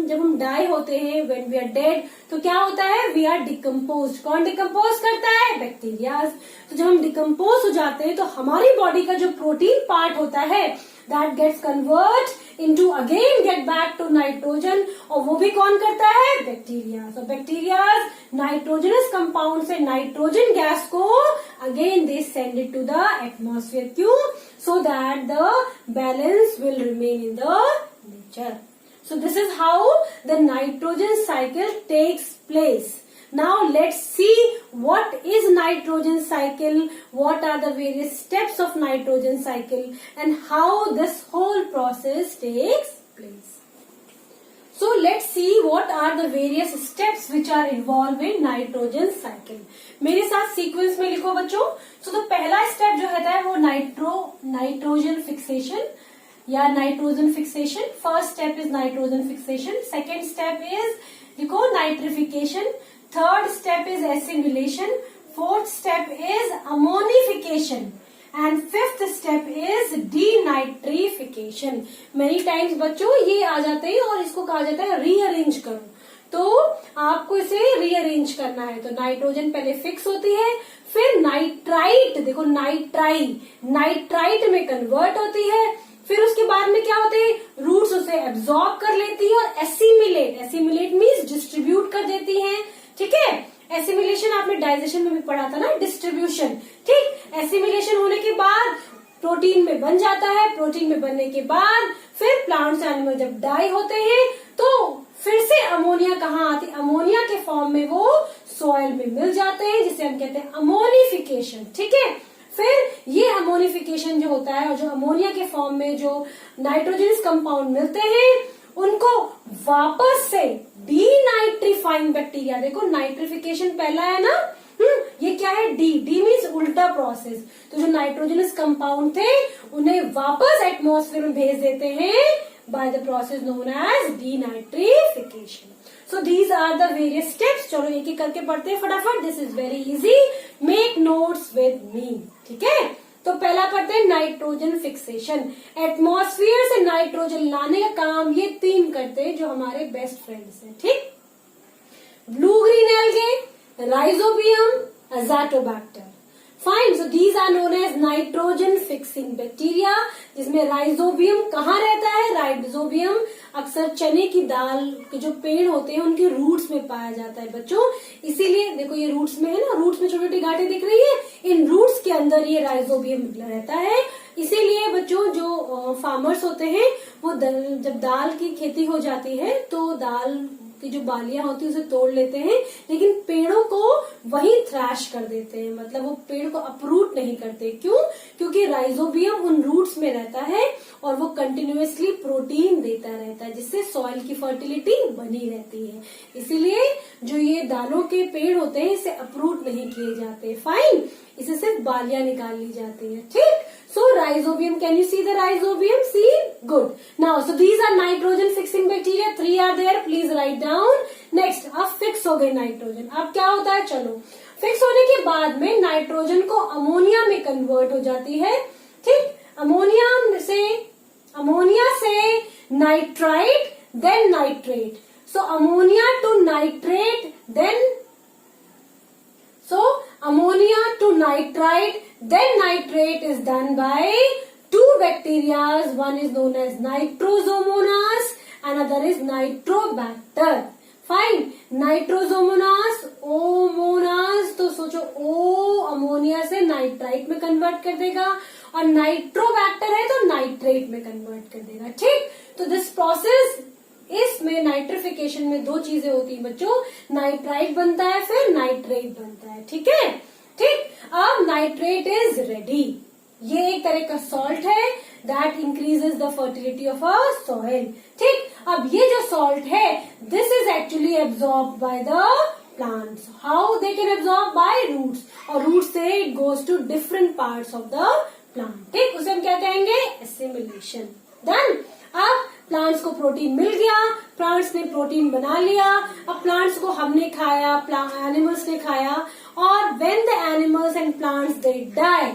जब हम डाई होते हैं, व्हेन वी आर डेड, तो क्या होता है, वी आर डिकम्पोज। कौन डिकम्पोज करता है, बैक्टीरियाज। तो जब हम डिकम्पोज हो जाते हैं तो हमारी बॉडी का जो प्रोटीन पार्ट होता है that gets convert into again get back to nitrogen, और वो भी कौन करता है, बैक्टीरिया। तो बैक्टीरियाज नाइट्रोजनस कंपाउंड से नाइट्रोजन गैस को again they send it to the atmosphere. क्यों, so that the balance will remain in the nature. So this is how the nitrogen cycle takes place. Now let's see what is nitrogen cycle, what are the various steps of nitrogen cycle, and how this whole process takes place. So let's see what are the various steps which are involved in nitrogen cycle. मेरे साथ सीक्वेंस में लिखो बच्चों। तो पहला स्टेप जो होता है वो नाइट्रोजन फिक्सेशन या nitrogen fixation. First step is nitrogen fixation, second step is लिखो nitrification, third step is assimilation, fourth step is ammonification and fifth step is denitrification. Many times बच्चों ये आ जाते हैं और इसको कहा जाता है रीअरेंज करो, तो आपको इसे रीअरेंज करना है। तो नाइट्रोजन पहले फिक्स होती है, फिर नाइट्राइट, देखो नाइट्राइट में कन्वर्ट होती है, फिर उसके बाद में क्या होते हैं, रूट्स उसे एब्जॉर्ब कर लेती है और एसिमिलेट मीन्स डिस्ट्रीब्यूट कर देती हैं। ठीक है, एसिमिलेशन आपने डाइजेशन में भी पढ़ा था ना, डिस्ट्रीब्यूशन। ठीक, एसिमिलेशन होने के बाद प्रोटीन में बन जाता है, प्रोटीन में बनने के बाद फिर प्लांट्स एनिमल जब डाई होते हैं तो फिर से अमोनिया कहाँ आती है, अमोनिया के फॉर्म में वो सॉइल में मिल जाते हैं, जिसे हम कहते हैं अमोनिफिकेशन। ठीक है, फिर ये अमोनिफिकेशन जो होता है और जो अमोनिया के फॉर्म में जो नाइट्रोजनस कंपाउंड मिलते हैं उनको वापस से डीनाइट्रीफाइंग बैक्टीरिया, देखो नाइट्रिफिकेशन पहला है ना, ये क्या है, डी मीन्स उल्टा प्रोसेस। तो जो नाइट्रोजनस कंपाउंड थे उन्हें वापस एटमॉस्फेयर में भेज देते हैं by the process known as denitrification. So these are the various steps. चलो एक एक करके पढ़ते हैं फटाफट। This is very easy. Make notes with me. ठीक है, तो पहला पढ़ते हैं नाइट्रोजन फिक्सेशन। एटमॉस्फेयर से नाइट्रोजन लाने का काम ये तीन करते हैं जो हमारे बेस्ट फ्रेंड्स हैं। ठीक, blue green algae, rhizobium, azotobacter. Fine, so these are known as nitrogen fixing bacteria, जिसमें राइजोबियम कहाँ रहता है, राइजोबियम अक्सर चने की दाल के जो पेड़ होते हैं उनके रूट्स में पाया जाता है बच्चों। इसीलिए देखो ये रूट्स में है ना, रूट्स में छोटी छोटी गांठें दिख रही है, इन रूट्स के अंदर ये राइजोबियम रहता है। इसीलिए बच्चों जो फार्मर्स होते हैं वो जब दाल की खेती हो जाती है तो दाल की जो बालियां होती है उसे तोड़ लेते हैं, लेकिन पेड़ों को वही थ्रैश कर देते हैं, मतलब वो पेड़ को अपरूट नहीं करते। क्यों, क्योंकि राइजोबियम उन रूट्स में रहता है और वो कंटिन्यूअसली प्रोटीन देता रहता है, जिससे सॉइल की फर्टिलिटी बनी रहती है। इसीलिए जो ये दालों के पेड़ होते हैं इसे अपरूट नहीं किए जाते। फाइन, इसे सिर्फ बालियां निकाल ली जाती है। ठीक, so rhizobium, can you see the rhizobium? See, good. Now so these are nitrogen fixing bacteria, 3 are there, please write down. Next, अब फिक्स हो गई नाइट्रोजन। अब क्या होता है, चलो फिक्स होने के बाद में नाइट्रोजन को अमोनिया में कन्वर्ट हो जाती है। ठीक, अमोनिया से nitrite then nitrate, so ammonia to nitrate then ammonia to nitrite then nitrate is done by two bacteria. One is known as Nitrosomonas, another is Nitrobacter. Fine, Nitrosomonas, ओमोनास, तो सोचो ओ अमोनिया से नाइट्राइट में कन्वर्ट कर देगा और नाइट्रोबैक्टर है तो नाइट्रेट में कन्वर्ट कर देगा। ठीक, तो दिस प्रोसेस, इसमें नाइट्रिफिकेशन में दो चीजें होती हैं बच्चों, नाइट्राइट बनता है फिर नाइट्रेट बनता है। ठीक है, ठीक, अब नाइट्रेट इज रेडी। ये एक तरह का सॉल्ट है that increases the fertility of a soil. ठीक, अब ये जो सॉल्ट है this is actually absorb by the plants. How they can absorb, by roots, और रूट से it goes to different parts of the plant. ठीक, उसे हम क्या कहेंगे, एसिमिलेशन। देन अब प्लांट्स को प्रोटीन मिल गया, प्लांट्स ने प्रोटीन बना लिया, अब प्लांट्स को हमने खाया, एनिमल्स ने खाया, और when the animals and plants they die,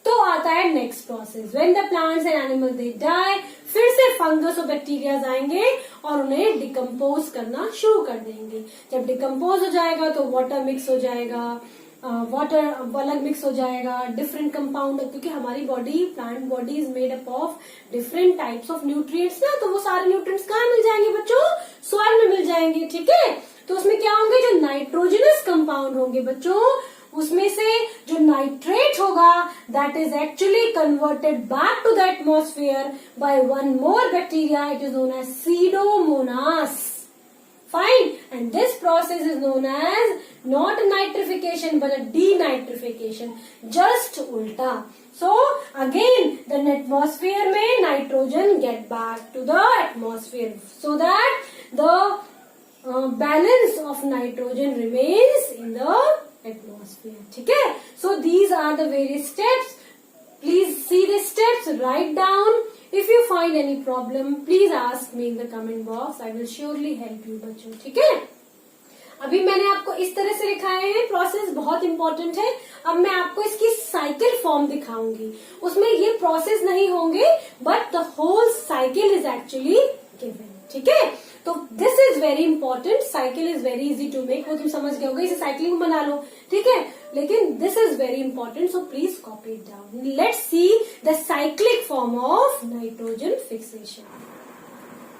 तो आता है next process, when the plants and animal they die, फिर से फंगस और बैक्टीरिया आएंगे और उन्हें डिकम्पोज करना शुरू कर देंगे। जब डिकम्पोज हो जाएगा तो वाटर मिक्स हो जाएगा, वाटर अलग मिक्स हो जाएगा, डिफरेंट कंपाउंड, क्योंकि हमारी body, plant body is made up of different types of nutrients ना, तो वो सारे न्यूट्रिएंट्स कहाँ मिल जाएंगे बच्चों? सॉइल में मिल जाएंगे, ठीक है। तो उसमें क्या होंगे? जो नाइट्रोजनस कंपाउंड होंगे बच्चों, उसमें से जो नाइट्रेट होगा that is actually converted back to the atmosphere by one more bacteria, it is known as pseudomonas. Fine, and this process is known as not nitrification but a denitrification, just ulta. So again the atmosphere में nitrogen get back to the atmosphere so that the balance of nitrogen remains in the atmosphere. ठीक है? So these are the various steps. Please see the steps, write down. If you find any problem, please ask me in the comment box. I will surely help you बच्चों, ठीक है? अभी मैंने आपको इस तरह से लिखाए हैं, प्रोसेस बहुत इंपॉर्टेंट है। अब मैं आपको इसकी साइकिल फॉर्म दिखाऊंगी, उसमें ये प्रोसेस नहीं होंगे but the whole cycle is actually given, ठीक है? तो this is very important, cycle is very easy to make, वो तुम समझ गए होगे, इसे साइकिलिंग बना लो, ठीक है? लेकिन this is very important, so please copy it down. Let's see the cyclic form of nitrogen fixation.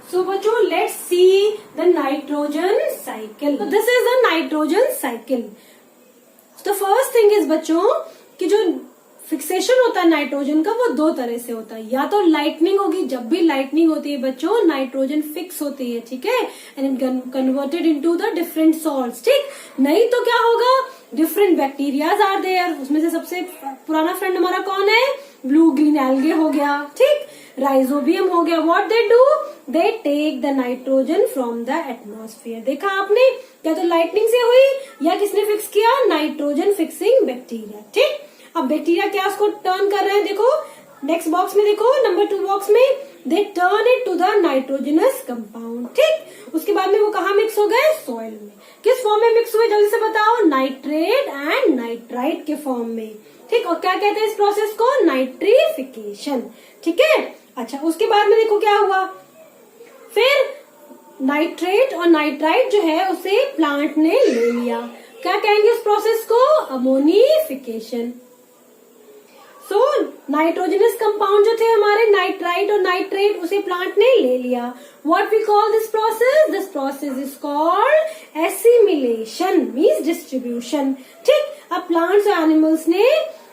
So बच्चों, let's see the nitrogen cycle. So this is a nitrogen cycle. The first thing is बच्चों कि जो फिक्सेशन होता है नाइट्रोजन का वो दो तरह से होता है. या तो लाइटनिंग होगी, जब भी लाइटनिंग होती है बच्चों नाइट्रोजन फिक्स होती है, ठीक है, and converted into the different salts, ठीक. नहीं तो क्या होगा, डिफरेंट बैक्टीरियाज आर देयर. उसमें से सबसे पुराना फ्रेंड हमारा कौन है? ब्लू ग्रीन एल्गे हो गया, ठीक, राइजोबियम हो गया. What they do, they take the nitrogen from the atmosphere. देखा आपने, क्या तो लाइटनिंग से हुई या किसने फिक्स किया? नाइट्रोजन फिक्सिंग बैक्टीरिया, ठीक. अब बैक्टीरिया क्या उसको टर्न कर रहे हैं, देखो नेक्स्ट बॉक्स में, देखो नंबर 2 बॉक्स में, they turn it to the nitrogenous compound, ठीक. उसके बाद में वो कहा मिक्स हो गए? सॉइल में. किस फॉर्म में मिक्स हुए, जल्दी से बताओ? नाइट्रेट एंड नाइट्राइट के फॉर्म में, ठीक. और क्या कहते हैं इस प्रोसेस को? नाइट्रिफिकेशन, ठीक है. अच्छा, उसके बाद में देखो क्या हुआ, फिर नाइट्रेट और नाइट्राइट जो है उसे प्लांट ने ले लिया. क्या कहेंगे उस प्रोसेस को? अमोनिफिकेशन. सो नाइट्रोजनस कंपाउंड जो थे हमारे नाइट्राइट और नाइट्रेट, उसे प्लांट ने ले लिया. What we call this process? This process is called assimilation, means distribution, ठीक. अब प्लांट्स और एनिमल्स ने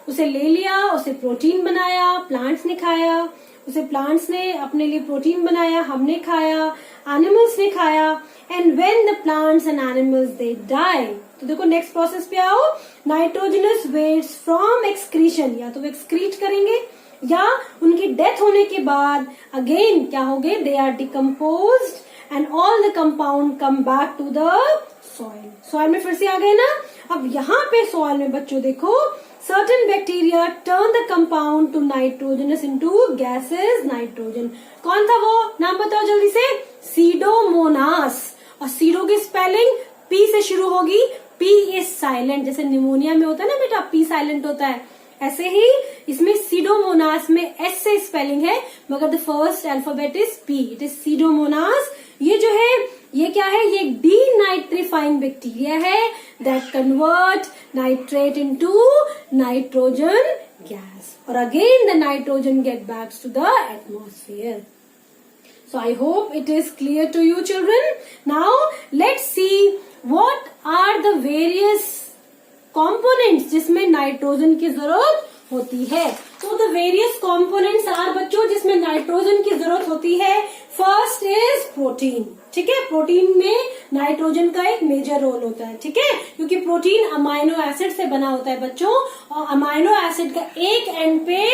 उसे ले लिया, उसे प्रोटीन बनाया, प्लांट्स ने खाया, उसे प्लांट्स ने अपने लिए प्रोटीन बनाया, हमने खाया, एनिमल्स ने खाया. And when the plants and animals they die, तो देखो नेक्स्ट प्रोसेस पे आओ, नाइट्रोजनस वेस्ट फ्रॉम एक्सक्रीशन, या तो वो एक्सक्रीट करेंगे या उनकी डेथ होने के बाद अगेन क्या हो गए? They are decomposed and all the compound come back to the soil. Soil में फिर से आ गए ना. अब यहाँ पे सॉइल में बच्चों देखो, certain bacteria turn the compound to nitrogenous into gases nitrogen. कौन था वो? नाम बताओ जल्दी से. सीडोमोनास. और सीडो की स्पेलिंग पी से शुरू होगी. पी इज साइलेंट, जैसे निमोनिया में होता है ना बेटा, पी साइलेंट होता है, ऐसे ही इसमें सीडोमोनास में एस से स्पेलिंग है, मगर the first alphabet is P, it is pseudomonas. ये जो है ये क्या है? ये डीनाइट्रीफाइंग बैक्टीरिया है that convert nitrate into nitrogen gas, और again the nitrogen get back to the atmosphere. So I hope it is clear to you children. Now let's see what are the various components जिसमें नाइट्रोजन की जरूरत होती है. तो the various components are बच्चों जिसमें नाइट्रोजन की जरूरत होती है. फर्स्ट इज प्रोटीन, ठीक है. प्रोटीन में नाइट्रोजन का एक मेजर रोल होता है, ठीक है, क्योंकि प्रोटीन अमाइनो एसिड से बना होता है बच्चों, और अमाइनो एसिड का एक एंड पे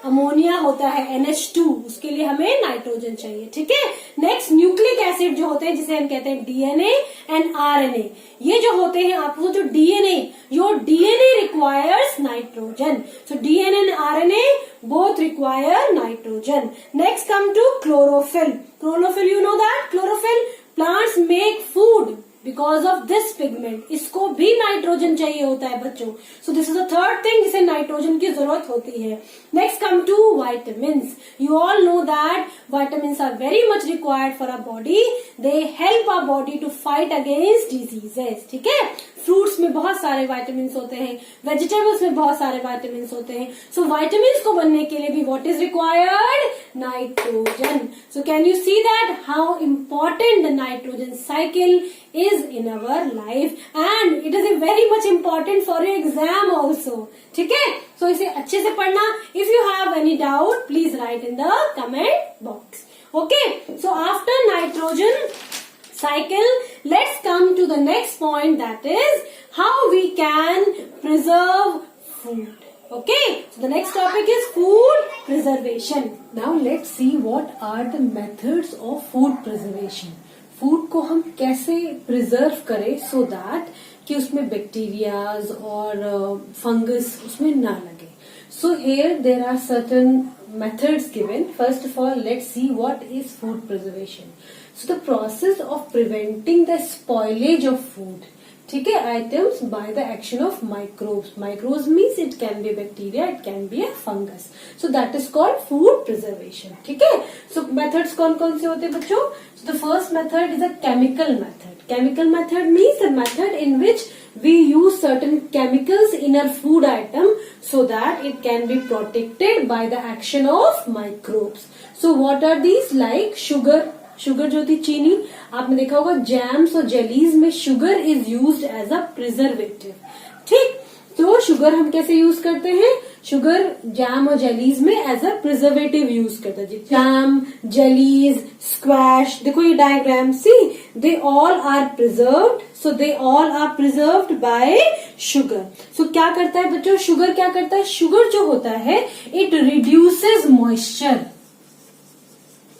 अमोनिया होता है NH2, उसके लिए हमें नाइट्रोजन चाहिए, ठीक है. नेक्स्ट न्यूक्लिक एसिड जो होते हैं जिसे हम कहते हैं DNA एंड RNA, ये जो होते हैं आपको जो DNA, your DNA requires nitrogen. So DNA and RNA both require nitrogen. Next come to chlorophyll. Chlorophyll, you know that chlorophyll, plants make food because of this pigment. इसको भी नाइट्रोजन चाहिए होता है बच्चों. So this is the third thing जिसे नाइट्रोजन की जरूरत होती है. Next come to vitamins. You all know that vitamins are very much required for our body. They help our body to fight against diseases. ठीक है. फ्रूट्स में बहुत सारे वाइटामिन्स होते हैं, वेजिटेबल्स में बहुत सारे वाइटामिन्स होते हैं. सो वाइटामिन्स को बनने के लिए भी what is required? Nitrogen. So can you see that how important the nitrogen cycle is in our life and it is very much important for your exam also. ठीक है. So इसे अच्छे से पढ़ना. If you have any doubt, please write in the comment box. Okay. So after nitrogen cycle, let's come to the next point, that is how we can preserve food. Okay. So the next topic is food preservation. Now let's see what are the methods of food preservation. Food को हम कैसे प्रिजर्व करें सो दैट कि उसमें बैक्टीरियाज और फंगस उसमें ना लगे. So here there are certain methods given. First of all let's see what is food preservation. So the process of preventing the spoilage of food. ठीक है. Items by the action of microbes. Microbes means it can be bacteria, it can be a fungus. So that is called food preservation. ठीक है. सो मेथड्स कौन कौन से होते हैं बच्चों? So the first method is a chemical method. Chemical method means the method in which we use certain chemicals in our food item so that it can be protected by the action of microbes. So what are these? Like sugar. Sugar जो थी चीनी, आपने देखा होगा जैम्स और जेलीज में sugar is used as a preservative. ठीक. तो शुगर हम कैसे यूज करते हैं? शुगर जैम और जेलीज में एज अ प्रिजर्वेटिव यूज करते हैं. जैम, जेलीज, स्क्वैश, देखो ये diagram. See they all are preserved. So they all are preserved by sugar. सो क्या करता है बच्चों? शुगर क्या करता है? शुगर जो होता है इट रिड्यूसेस मॉइस्चर.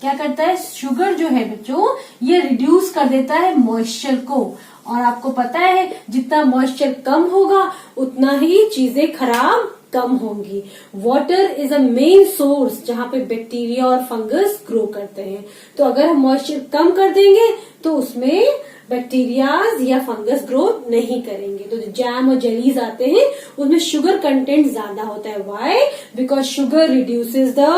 क्या करता है? शुगर जो है बच्चों ये रिड्यूस कर देता है मॉइस्चर को. और आपको पता है जितना मॉइस्चर कम होगा उतना ही चीजें खराब कम होंगी. Water is a main source जहां पे बैक्टीरिया और फंगस ग्रो करते हैं. तो अगर हम मॉइस्चर कम कर देंगे तो उसमें बैक्टीरियाज या फंगस ग्रो नहीं करेंगे. तो जो जैम और जेलीज आते हैं उसमें शुगर कंटेंट ज्यादा होता है. Why? Because sugar reduces the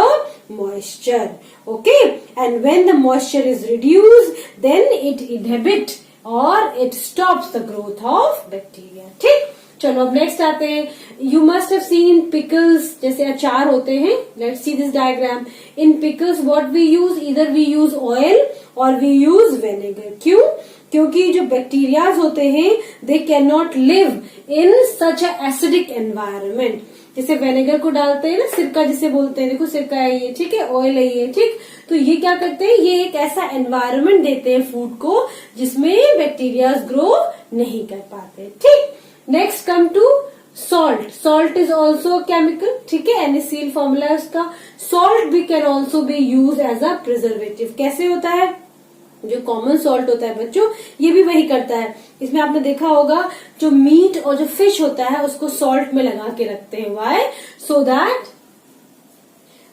moisture. Okay. And when the moisture is reduced, then it inhibit or it stops the growth of bacteria. ठीक. चलो अब नेक्स्ट आते हैं. You must have seen pickles, जैसे अचार होते हैं. Let's see this diagram. In pickles what we use? Either we use oil और वी यूज विनेगर. क्यों? क्योंकि जो बैक्टीरियाज होते हैं they can not live in such a acidic environment. जैसे विनेगर को डालते हैं ना, सिरका जिसे बोलते हैं. देखो सिरका है ये. ठीक है. ऑयल है ये. ठीक. तो ये क्या करते हैं? ये एक ऐसा एनवायरमेंट देते हैं फूड को जिसमें बैक्टीरियाज ग्रो नहीं कर पाते. ठीक. Next come to salt. Salt is also chemical. ठीक है. NaCl फॉर्मूला है उसका. सॉल्ट भी can also be use as a preservative. कैसे होता है? जो कॉमन सॉल्ट होता है बच्चों ये भी वही करता है. इसमें आपने देखा होगा जो मीट और जो फिश होता है उसको सॉल्ट में लगा के रखते हैं. व्हाई? सो दैट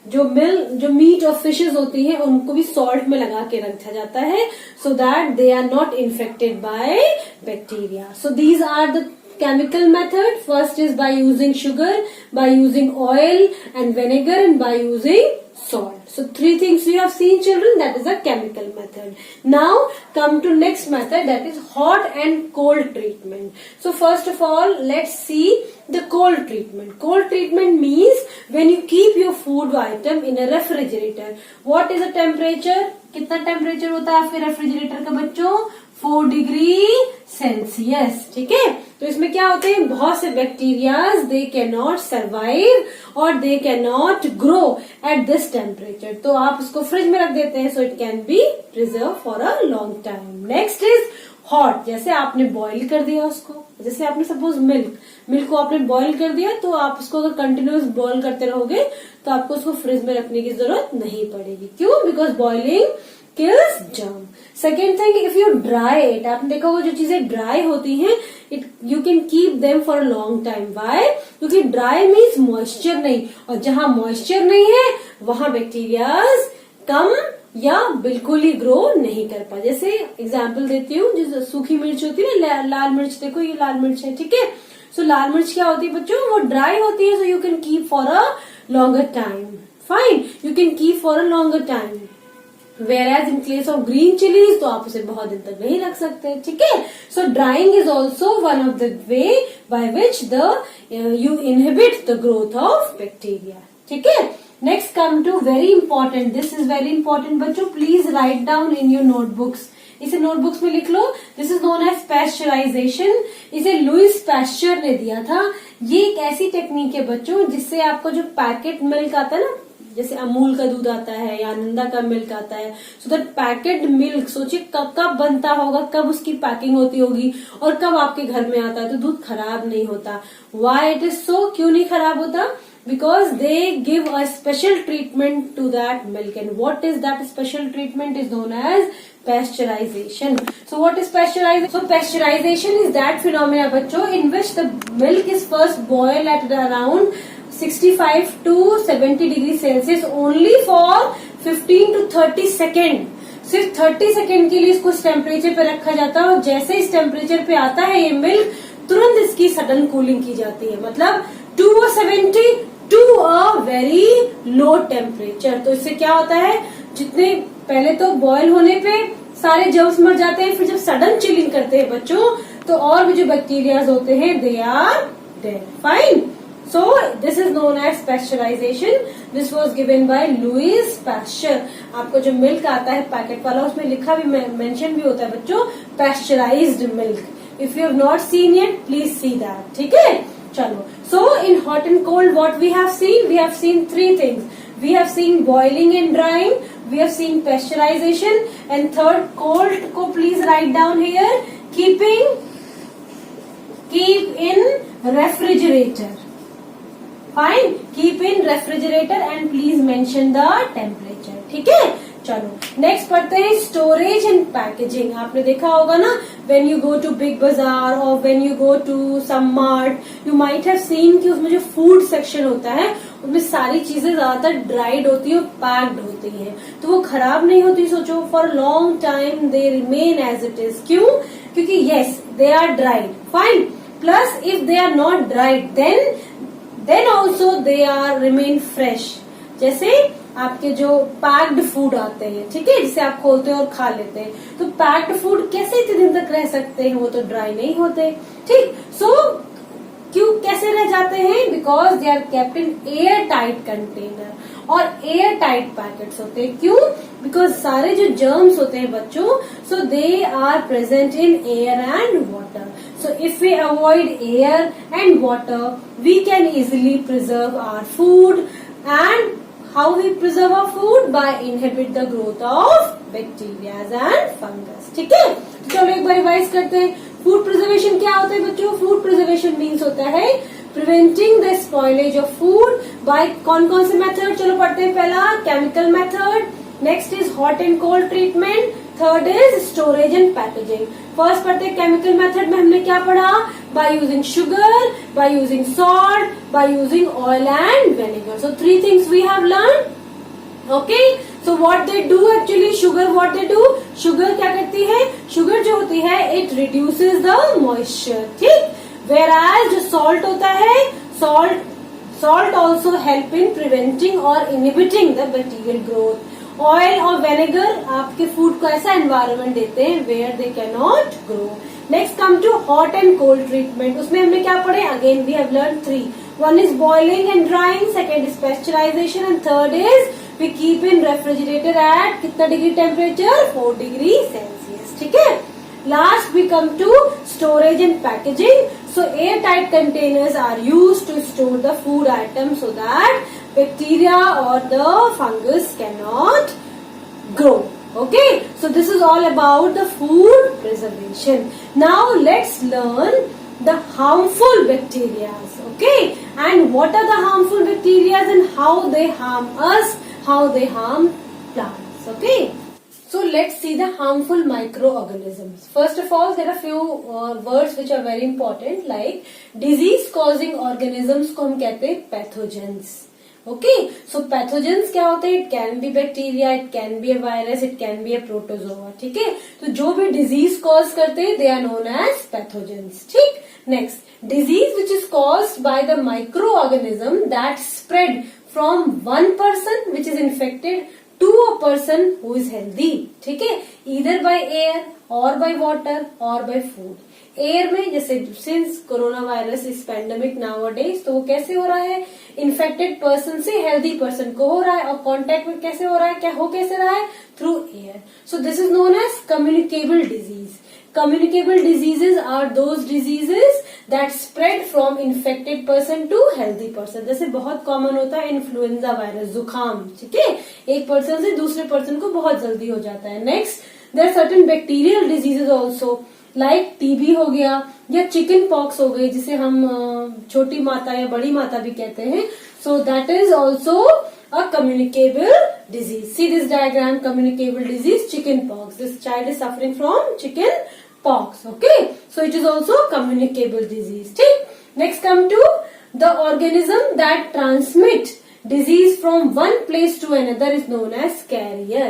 जो मीट और फिशेस होती हैं उनको भी सॉल्ट में लगा के रखा जाता है so that they are not infected by bacteria. So these are the chemical method. First is by using sugar, by using oil and vinegar, and by using salt. So three things we have seen, children. That is a chemical method. Now come to next method, that is hot and cold treatment. So first of all, let's see the cold treatment. Cold treatment means when you keep your food item in a refrigerator. What is the temperature? कितना टेम्परेचर होता है आपके रेफ्रिजरेटर का बच्चों? 4 डिग्री सेल्सियस. ठीक है. तो इसमें क्या होते हैं? बहुत से bacterias they can not survive और they can not grow at this temperature. तो आप उसको फ्रिज में रख देते हैं so it can be preserve for a long time. Next is hot. जैसे आपने बॉईल कर दिया उसको, जैसे आपने सपोज मिल्क को आपने बॉईल कर दिया तो आप उसको अगर कंटिन्यूस बॉईल करते रहोगे तो आपको उसको फ्रिज में रखने की जरूरत नहीं पड़ेगी. क्यों? Because boiling kills germ. Second thing, if you dry it, आपने देखा होगा जो चीजें ड्राई होती हैं you can keep them for a long time. Why? क्योंकि dry means moisture नहीं, और जहां moisture नहीं है वहां बैक्टीरियाज कम या बिल्कुल ही ग्रो नहीं कर पाए। जैसे एग्जाम्पल देती हूँ, जो सूखी मिर्च होती है ना, लाल मिर्च, देखो ये लाल मिर्च है, ठीक है। सो लाल मिर्च क्या होती है बच्चों, वो ड्राई होती है, so you can keep for a longer time, fine, you can keep for a longer time. Whereas in case of green chilies, तो आप उसे बहुत दिन तक नहीं रख सकते, ठीक है। So drying is also one of the way by which you inhibit the growth of bacteria, ठीक है। Next come to very important, this is very important बच्चों, please write down in your notebooks, इसे नोटबुक्स में लिख लो। This is known as pasteurisation, इसे लुइस पैस्चर ने दिया था। ये एक ऐसी टेक्निक है बच्चों जिससे आपको जो पैकेट मिल्क आता है ना, जैसे अमूल का दूध आता है या आनंदा का मिल्क आता है, सो दैट पैकेट मिल्क, सोचिए कब कब बनता होगा, कब उसकी पैकिंग होती होगी और कब आपके घर में आता है, तो दूध खराब नहीं होता। व्हाई इट इज सो, क्यों नहीं खराब होता? Because they give a special treatment to that milk, and what is that special treatment is known as pasteurization. So what is pasteurization? So pasteurization is that phenomena बच्चों in which the milk is first boiled at around 65 to 70 degree Celsius only for 15 to 30 second. सिर्फ 30 सेकेंड के लिए इसको इस टेम्परेचर पे रखा जाता है, और जैसे इस टेम्परेचर पे आता है ये मिल्क, तुरंत इसकी सडन कूलिंग की जाती है, मतलब to 70 to a very low temperature. तो इससे क्या होता है, जितने पहले तो बॉयल होने पे सारे जर्म्स मर जाते हैं, फिर जब सडन चिलिंग करते हैं बच्चों, तो और भी जो बैक्टीरियाज होते हैं they are dead, fine. So this is known as pasteurization, this was given by Louis Pasteur. आपको जो मिल्क आता है पैकेट वाला, उसमें लिखा भी, मेंशन भी होता है बच्चों, pasteurised milk. If you have not seen it, please see that, ठीक है। चलो, so in hot and cold what we have seen three things, we have seen boiling and drying, we have seen pasteurization, and third cold को please write down here, keep in refrigerator, fine, keep in refrigerator and please mention the temperature, ठीक है। चलो नेक्स्ट पढ़ते हैं स्टोरेज एंड पैकेजिंग। आपने देखा होगा ना, when you go to Big Bazaar और when you go to some mart, you might have seen कि उसमें जो फूड सेक्शन होता है उसमें सारी चीजें ज्यादातर ड्राइड होती है और पैक्ड होती है, तो वो खराब नहीं होती। सोचो for long time they remain as it is, क्यों? क्योंकि yes they are dried, fine, plus if they are not dried then also they are remain fresh. जैसे आपके जो पैक्ड फूड आते हैं, ठीक है, जिसे आप खोलते हैं और खा लेते हैं, तो पैक्ड फूड कैसे इतने दिन तक रह सकते हैं, वो तो ड्राई नहीं होते, ठीक। सो क्यों कैसे रह जाते हैं? Because they are kept in air tight container और एयर टाइट पैकेट्स होते हैं। क्यों? बिकॉज सारे जो जर्म्स होते हैं बच्चों, so they are present in air and water. So if we avoid air and water, we can easily preserve our food. And how we preserve our food? By inhibit the growth of bacteria and fungus, ठीक है। चलो एक बार रिवाइज करते हैं, फूड प्रिजर्वेशन क्या होता है बच्चों? फूड प्रिजर्वेशन मीन्स होता है preventing the spoilage of food by कौन कौन से मेथड? चलो पढ़ते हैं। पहला chemical method, next is hot and cold treatment, third is storage and packaging. First पढ़ते हैं केमिकल मेथड में हमने क्या पढ़ा? By using sugar, by using salt, by using oil and vinegar. So three things we have learn, okay. So what they do actually, sugar what they do, sugar क्या करती है? शुगर जो होती है इट रिड्यूसेस द मॉइस्चर, ठीक। वेयर एज जो सॉल्ट होता है, salt also help in preventing और inhibiting the bacterial growth. Oil और विनेगर आपके फूड को ऐसा एनवायरनमेंट देते हैं where they can not grow. Next come to hot and cold treatment. उसमें हमने क्या पढ़े? Again we have learn three, one is boiling and drying, second is pasteurisation and third is we keep in refrigerator eight कितना डिग्री टेम्परेचर? 4 डिग्री सेल्सियस, ठीक है। Last we come to storage and packaging. So airtight containers are used to store the food items so that bacteria or the fungus cannot grow. Okay, so this is all about the food preservation. Now let's learn the harmful bacteria. Okay, and what are the harmful bacteria and how they harm us, how they harm plants. Okay. So let's see the harmful microorganisms. First of all, there are few words which are very important, like disease causing organisms को हम कहते हैं pathogens. ओके, सो पैथोजेंस क्या होते हैं? It can be bacteria, it can be a virus, it can be a protozoa. ठीक है, तो जो भी डिजीज कॉज करते हैं they are known as pathogens. ठीक, next, disease which is caused by the micro organism that spread from one person which is infected to a person who is healthy. ठीक है, ईदर बाय एयर और बाय वाटर और बाय फूड। एयर में जैसे since corona virus is pandemic nowadays, तो वो कैसे हो रहा है? इन्फेक्टेड पर्सन से हेल्दी पर्सन को हो रहा है, और कांटेक्ट में कैसे हो रहा है? क्या हो कैसे रहा है? Through air. So this is known as communicable disease. Communicable diseases are those diseases that spread from infected person to healthy person. जैसे बहुत कॉमन होता है इन्फ्लुएंजा वायरस, जुकाम। ठीक है, एक पर्सन से दूसरे पर्सन को बहुत जल्दी हो जाता है। Next, there are certain bacterial diseases also, like TB हो गया या चिकन पॉक्स हो गई, जिसे हम छोटी माता या बड़ी माता भी कहते हैं। सो that is also a communicable disease. See this diagram, communicable disease, chicken pox. This child is suffering from chicken pox. Okay, so it is also a communicable disease. ठीक, next come to the organism that transmit disease from one place to another is known as carrier.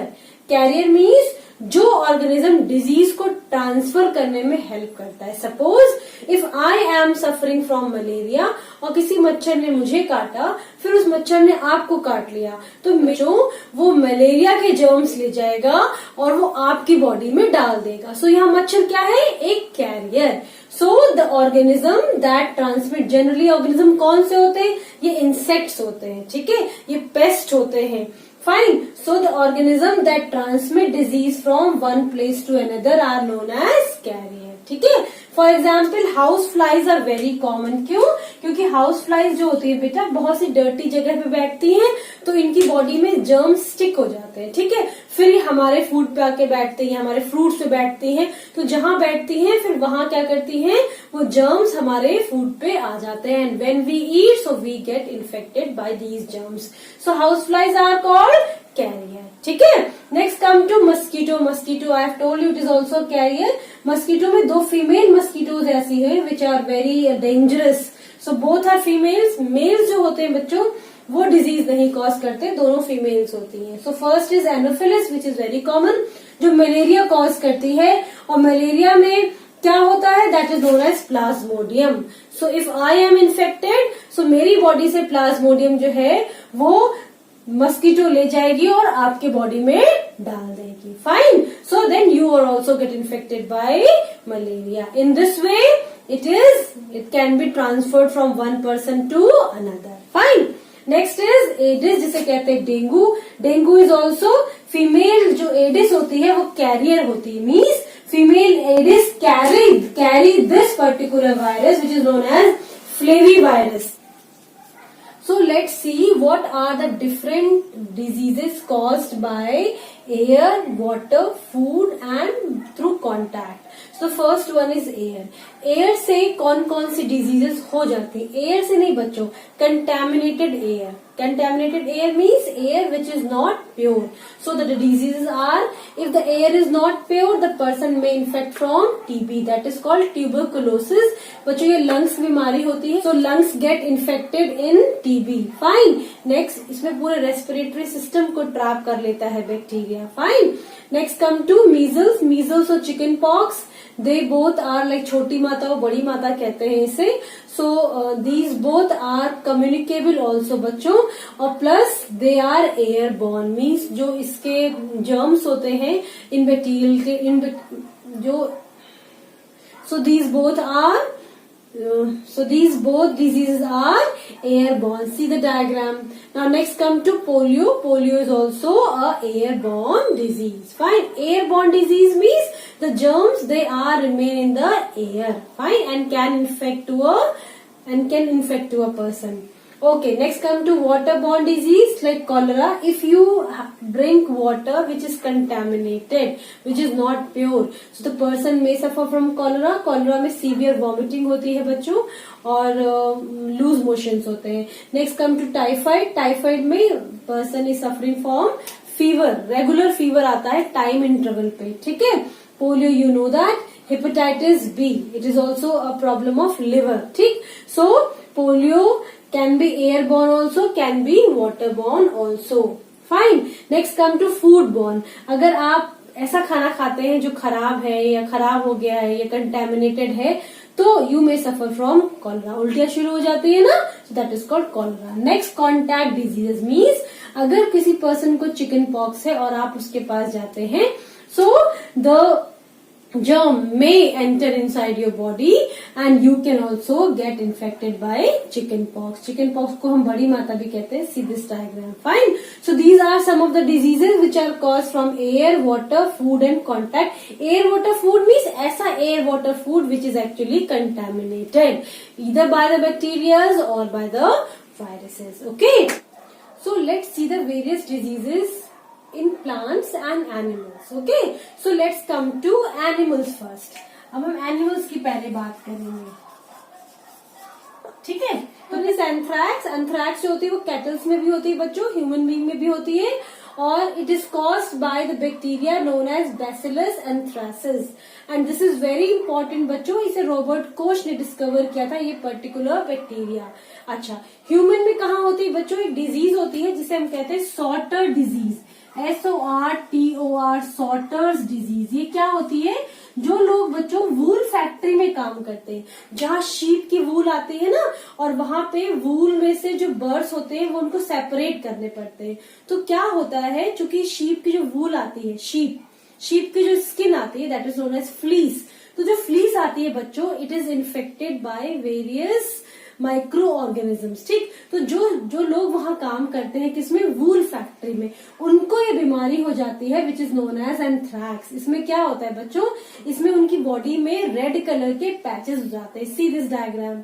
Carrier means जो ऑर्गेनिज्म डिजीज को ट्रांसफर करने में हेल्प करता है। Suppose if I am suffering from malaria और किसी मच्छर ने मुझे काटा, फिर उस मच्छर ने आपको काट लिया, तो जो वो मलेरिया के जर्म्स ले जाएगा और वो आपकी बॉडी में डाल देगा। सो यहाँ मच्छर क्या है? एक carrier. So the organism that transmit, generally organism कौन से होते हैं? ये इंसेक्ट्स होते हैं। ठीक है, ये पेस्ट होते हैं। Fine. So the organism that transmit disease from one place to another are known as carrier. ठीक है, for example house flies are very common. क्यों? क्योंकि हाउस फ्लाइज जो होती है बेटा बहुत सी डर्टी जगह पे बैठती हैं, तो इनकी बॉडी में जर्म्स स्टिक हो जाते हैं। ठीक है, फिर ये हमारे फूड पे आके बैठती हैं, हमारे फ्रूट्स पे बैठती हैं, तो जहां बैठती हैं फिर वहां क्या करती हैं? वो जर्म्स हमारे फूड पे आ जाते हैं, and when we eat so we get infected by these germs. So house flies are called carrier. ठीक है, next come to mosquito. Mosquito I have told you it is also carrier. Mosquito में दो फीमेल मस्कीटोज ऐसी है which are very dangerous. So both are females. Males जो होते हैं बच्चों वो डिजीज नहीं कॉज करते, दोनों फीमेल्स होती हैं। So first is anopheles which is very common, जो मलेरिया कॉज करती है, और मलेरिया में क्या होता है? That is known as plasmodium. So if I am infected, so मेरी बॉडी से प्लाज्मोडियम जो है वो मस्कीटो ले जाएगी और आपके बॉडी में डाल देगी। Fine, so then you are also get infected by malaria. In this way it can be transferred from one person to another. Fine, next is Aedes, जिसे कहते हैं dengue. Dengue is also female, जो एडिस होती है वो कैरियर होती है, means female Aedes carry this particular virus which is known as flavivirus. So let's see what are the different diseases caused by air, water, food and through contact. So first one is air. Air से कौन कौन सी diseases हो जाती है? Air से नहीं बच्चों, contaminated air. Contaminated air means air which is not pure. So the diseases are, if the air is not pure, the person may infect from TB. That is called tuberculosis. बच्चों ये lungs बीमारी होती है. So lungs get infected in TB. Fine. Next इसमें पूरे respiratory system को trap कर लेता है bacteria. Fine. Next come to measles. Measles और chicken pox. They both are like छोटी माता और बड़ी माता कहते हैं इसे. So these both are communicable also बच्चों, और plus they are airborne means जो इसके germs होते हैं इन बैक्टीरियल के जो so these both diseases are airborne. See the diagram. Now next come to polio. Polio is also a airborne disease. Fine. Airborne disease means the germs they are remain in the air. Fine, and can infect to a person. Okay, next come to waterborne disease like cholera. If you drink water which is contaminated, which is not pure, so the person may suffer from cholera. Cholera में severe vomiting होती है बच्चों, और लूज मोशंस होते हैं. Next come to typhoid. Typhoid में person is suffering from fever. Regular fever आता है टाइम इंटरवल पे. ठीक है. Polio you know that. Hepatitis B, it is also a problem of liver. ठीक. So polio can be airborne also, can be waterborne also. Fine. Next come to foodborne. अगर आप ऐसा खाना खाते हैं जो खराब है या खराब हो गया है या कंटेमिनेटेड है, तो you may suffer from cholera. उल्टियां शुरू हो जाती है ना, so that is called cholera. Next contact diseases means अगर किसी पर्सन को चिकन पॉक्स है और आप उसके पास जाते हैं, so the germ may enter inside your body and you can also get infected by chicken pox. Chicken pox को हम बड़ी माता भी कहते हैं. See this diagram. Fine. So these are some of the diseases which are caused from air, water, food and contact. Air, water, food means ऐसा air, water, food which is actually contaminated either by the bacteria or by the viruses. Okay. So let's see the various diseases in plants and animals. Okay, so let's come to animals first. अब हम animals की पहले बात करेंगे. ठीक है, तो दिस एंथ्रैक्स जो होती है वो कैटल्स में भी होती है बच्चों, ह्यूमन बीइंग में भी होती है, और it is caused by the bacteria known as bacillus anthracis. And this is very important बच्चों, इसे रॉबर्ट कोच ने डिस्कवर किया था, ये पर्टिकुलर बैक्टीरिया. अच्छा, ह्यूमन में कहाँ होती है बच्चों? एक डिजीज होती है जिसे हम कहते हैं sorter disease. SORTOR, sorters disease. ये क्या होती है? जो लोग बच्चों वूल फैक्ट्री में काम करते हैं, जहाँ शीप की वूल आती है ना, और वहां पे वूल में से जो बर्ड्स होते हैं वो उनको सेपरेट करने पड़ते हैं. तो क्या होता है, चूंकि शीप की जो वूल आती है, शीप की जो स्किन आती है, that is known as fleas. तो जो फ्लीस आती है बच्चों, it is infected by various micro organisms. ठीक, तो जो लोग वहां काम करते हैं किसमें? वूल फैक्ट्री में, उनको ये बीमारी हो जाती है which is known as anthrax. इसमें क्या होता है बच्चों? इसमें उनकी बॉडी में रेड कलर के पैचेस हो जाते हैं. See this diagram.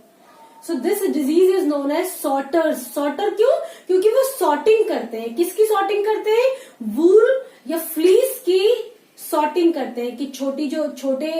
So this disease is known as sorters. Sorter क्यों? क्योंकि वो सॉर्टिंग करते हैं. किसकी सॉर्टिंग करते हैं? वूल या फ्लीस की सॉर्टिंग करते हैं कि छोटे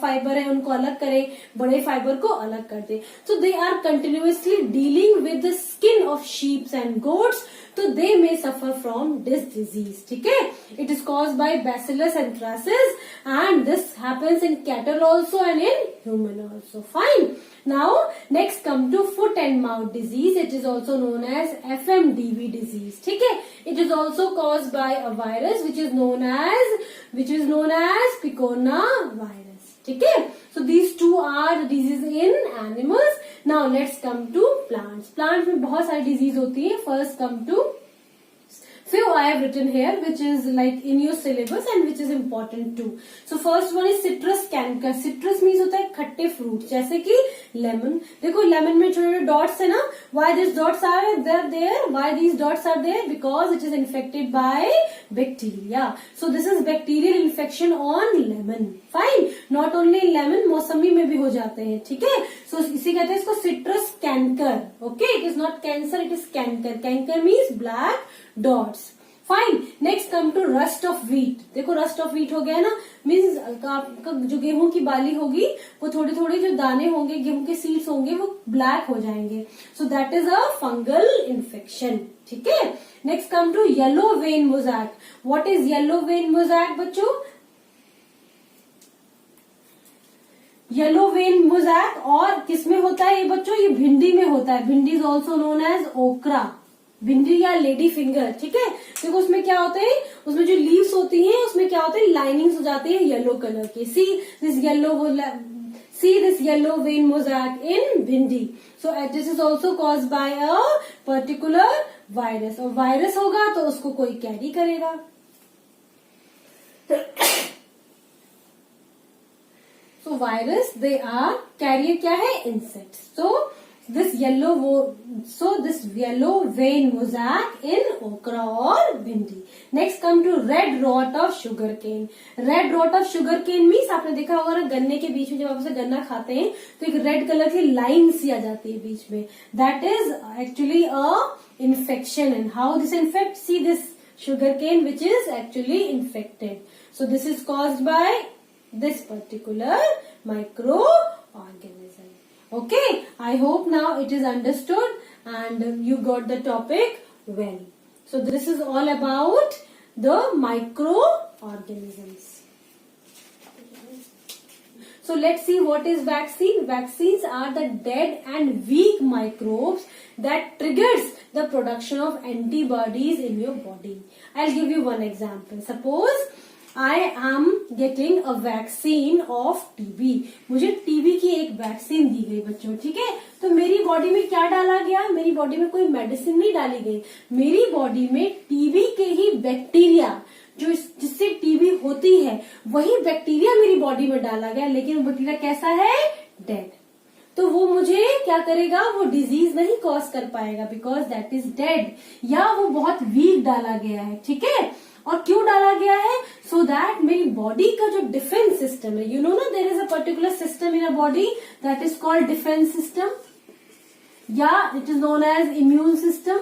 फाइबर है उनको अलग करें, बड़े फाइबर को अलग कर दे. So they are continuously dealing with the skin of sheeps and goats, तो they may suffer from this disease. ठीक है, it is caused by bacillus anthracis and this happens in cattle also and in human also. Fine. Now next come to foot and mouth disease. It is also known as FMDV disease. ठीक है, it is also caused by a virus which is known as picorna virus. ठीक है, so these two are the diseases in animals. Now let's come to plants. Plants में बहुत सारी disease होती है. First come to few I have written here which is like in your syllabus and which is important too. So first one is citrus canker. Citrus means होता है खट्टे फ्रूट, जैसे कि लेमन. देखो लेमन में छोटे छोटे डॉट्स है ना. Why these dots are there? Why these dots are there? Because it is infected by bacteria. So this is bacterial infection on lemon. Fine. Not only lemon, मौसमी में भी हो जाते हैं. ठीक है, so इसी कहते हैं इसको citrus canker. Okay, it is not cancer, it is canker. Canker means black dots. Fine. Next come to rust of wheat. देखो रस्ट ऑफ व्हीट हो गया ना, मीन्स आपका जो गेहूं की बाली होगी वो थोड़े थोड़े जो दाने होंगे, गेहूं के सीड्स होंगे, वो ब्लैक हो जाएंगे. So that is a fungal infection. ठीक है. Next come to yellow vein mosaic. What is yellow vein mosaic बच्चों? येलो वेन मोजैक और किसमें होता है ये बच्चों? ये भिंडी में होता है. भिंडी इज ऑल्सो नोन एज ओकरा. भिंडी या लेडी फिंगर. ठीक है, देखो उसमें क्या होते हैं, उसमें जो लीव्स होती हैं उसमें क्या होते हैं, लाइनिंग्स हो जाती है येलो कलर की. See this yellow vein mosaic in bhindi. So this is also caused by a particular virus. और वायरस होगा तो उसको कोई कैरी करेगा. So virus they are carrier. क्या है? Insect. So this yellow vein mosaic in okra or bhindi. Next come to red rot of sugarcane. Red rot of sugarcane means आपने देखा होगा ना, गन्ने के बीच में जब आप उसे गन्ना खाते हैं तो एक रेड कलर की लाइन सी आ जाती है बीच में. That is actually a infection. And how this infect? See this sugarcane which is actually infected. So this is caused by this particular microorganism. Okay, I hope now it is understood and you got the topic well. So this is all about the microorganisms. So let's see what is vaccine. Vaccines are the dead and weak microbes that triggers the production of antibodies in your body. I'll give you one example. Suppose I am getting a vaccine of TB. मुझे TB की एक वैक्सीन दी गई बच्चों, ठीक है। तो मेरी बॉडी में क्या डाला गया? मेरी बॉडी में कोई मेडिसिन नहीं डाली गई, मेरी बॉडी में TB के ही बैक्टीरिया जो जिससे टीबी होती है वही बैक्टीरिया मेरी बॉडी में डाला गया, लेकिन वो बैक्टीरिया कैसा है? डेड। तो वो मुझे क्या करेगा? वो डिजीज नहीं कॉज कर पाएगा बिकॉज दैट इज डेड, या वो बहुत वीक डाला गया है, ठीक है। और क्यों डाला गया है? सो दैट मेरी बॉडी का जो डिफेंस सिस्टम है, यू नो ना, there is a particular system in a body that is called defence system, या it is known as immune system.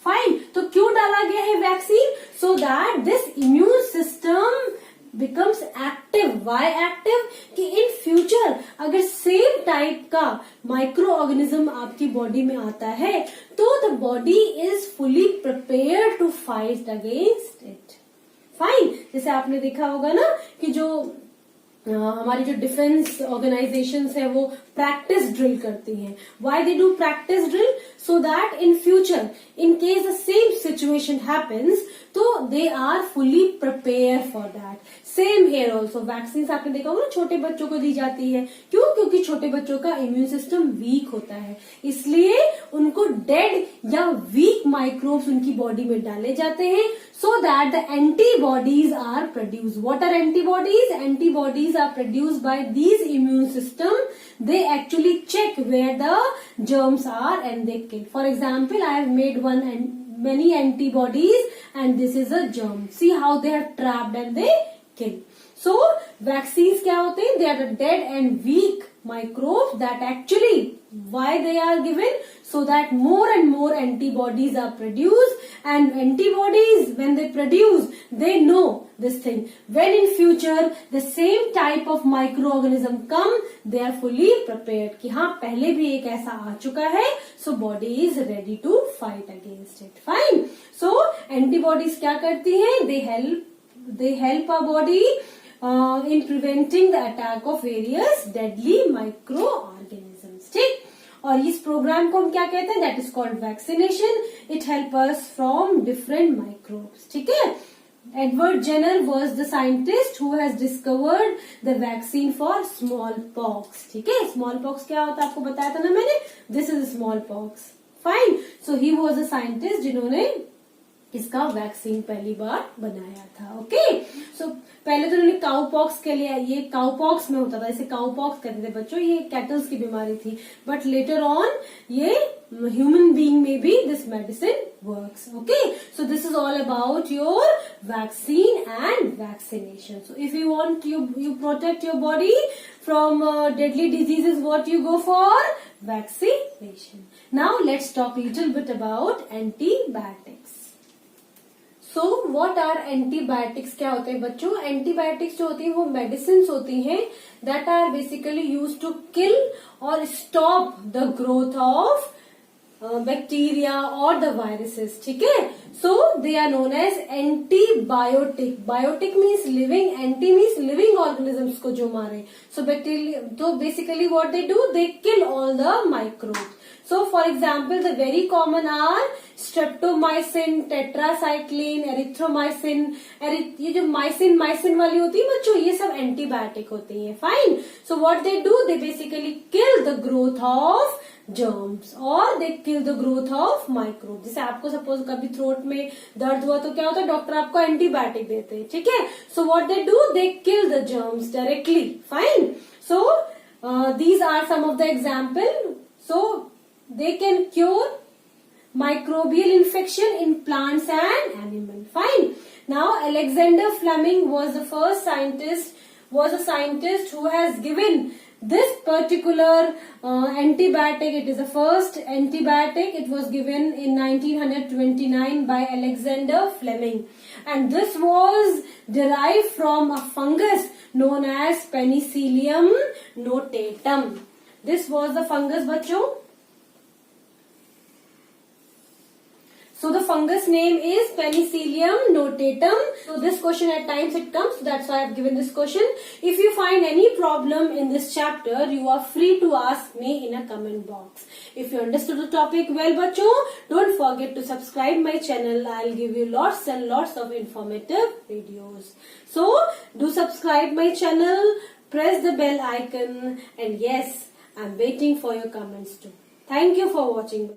Fine. तो क्यों डाला गया है vaccine? So that this immune system becomes active. Why active? कि इन फ्यूचर अगर सेम टाइप का माइक्रो ऑर्गेनिज्म आपकी बॉडी में आता है तो the body is fully prepared to fight against it. Fine. जैसे आपने देखा होगा ना कि जो हमारी जो डिफेंस ऑर्गेनाइजेशंस है वो प्रैक्टिस ड्रिल करती हैं। Why they do practice drill? So that in future in case the same situation happens तो they are fully prepare for that. Same here also. Vaccine आपने देखा होगा ना, छोटे बच्चों को दी जाती है। क्यों? क्योंकि छोटे बच्चों का इम्यून सिस्टम वीक होता है, इसलिए उनको डेड या वीक माइक्रोब्स उनकी बॉडी में डाले जाते हैं so that the antibodies are produced. What are antibodies? Antibodies are produced by these immune system. They actually check where the germs are and they kill. For example, I have made many antibodies and this is a germ. See how they are trapped and they kill. So vaccines क्या होते हैं? They are the dead and weak microbes that actually why they are given? So that more and more antibodies are produced, and antibodies when they produce they know this thing. When in future the same type of microorganism come, they are fully prepared कि हाँ पहले भी एक ऐसा आ चुका है, so body is ready to fight against it. Fine. So antibodies क्या करती हैं? They help our body in preventing the attack of various deadly microorganisms. ठीक। और इस प्रोग्राम को हम क्या कहते हैं? That is called vaccination. It help us from different microbes, ठीक है। Edward Jenner was the scientist who has discovered the vaccine for small pox, ठीक है। स्मॉल पॉक्स क्या होता है आपको बताया था ना मैंने, this is small pox. Fine. So he was a scientist जिन्होंने इसका वैक्सीन पहली बार बनाया था। ओके। सो पहले तो उन्होंने काउपॉक्स के लिए, ये काउपॉक्स में होता था, इसे काउपॉक्स कहते थे बच्चों, ये कैटल्स की बीमारी थी, बट लेटर ऑन ये ह्यूमन बीइंग में भी this medicine works. Okay. So this is all about your vaccine and vaccination. So if you want you protect your body from deadly diseases, what you go for? Vaccination. Now let's talk a little bit about antibiotics. So what are antibiotics? क्या होते हैं बच्चों? एंटीबायोटिक्स जो होती है वो मेडिसिन होती हैं that are basically used to kill or stop the growth of bacteria or the viruses, ठीक है। So they are known as antibiotic. Biotic means living, anti means living organisms को जो मारे। So bacteria, तो basically what they do, they kill all the microbes. So for example, the very common are streptomycin, tetracycline, erythromycin. ये जो माइसिन वाली होती है बच्चों, ये सब एंटीबायोटिक होती है। Fine. So what they do, they basically kill the growth of germs or they kill the growth of microbes. जैसे आपको सपोज कभी थ्रोट में दर्द हुआ तो क्या होता है, डॉक्टर आपको एंटीबायोटिक देते हैं, ठीक है। So what they do, they kill the germs directly. Fine. So these are some of the example. So they can cure microbial infection in plants and animal. Fine. Now Alexander Fleming was a scientist who has given this particular antibiotic. It is the first antibiotic. It was given in 1929 by Alexander Fleming, and this was derived from a fungus known as Penicillium notatum. This was the fungus बच्चों. So the fungus name is Penicillium notatum. So this question at times it comes, so that's why I've given this question. If you find any problem in this chapter, you are free to ask me in a comment box. If you understood the topic well, bachcho, don't forget to subscribe my channel. I'll give you lots and lots of informative videos. So do subscribe my channel, press the bell icon, and yes, I'm waiting for your comments too. Thank you for watching.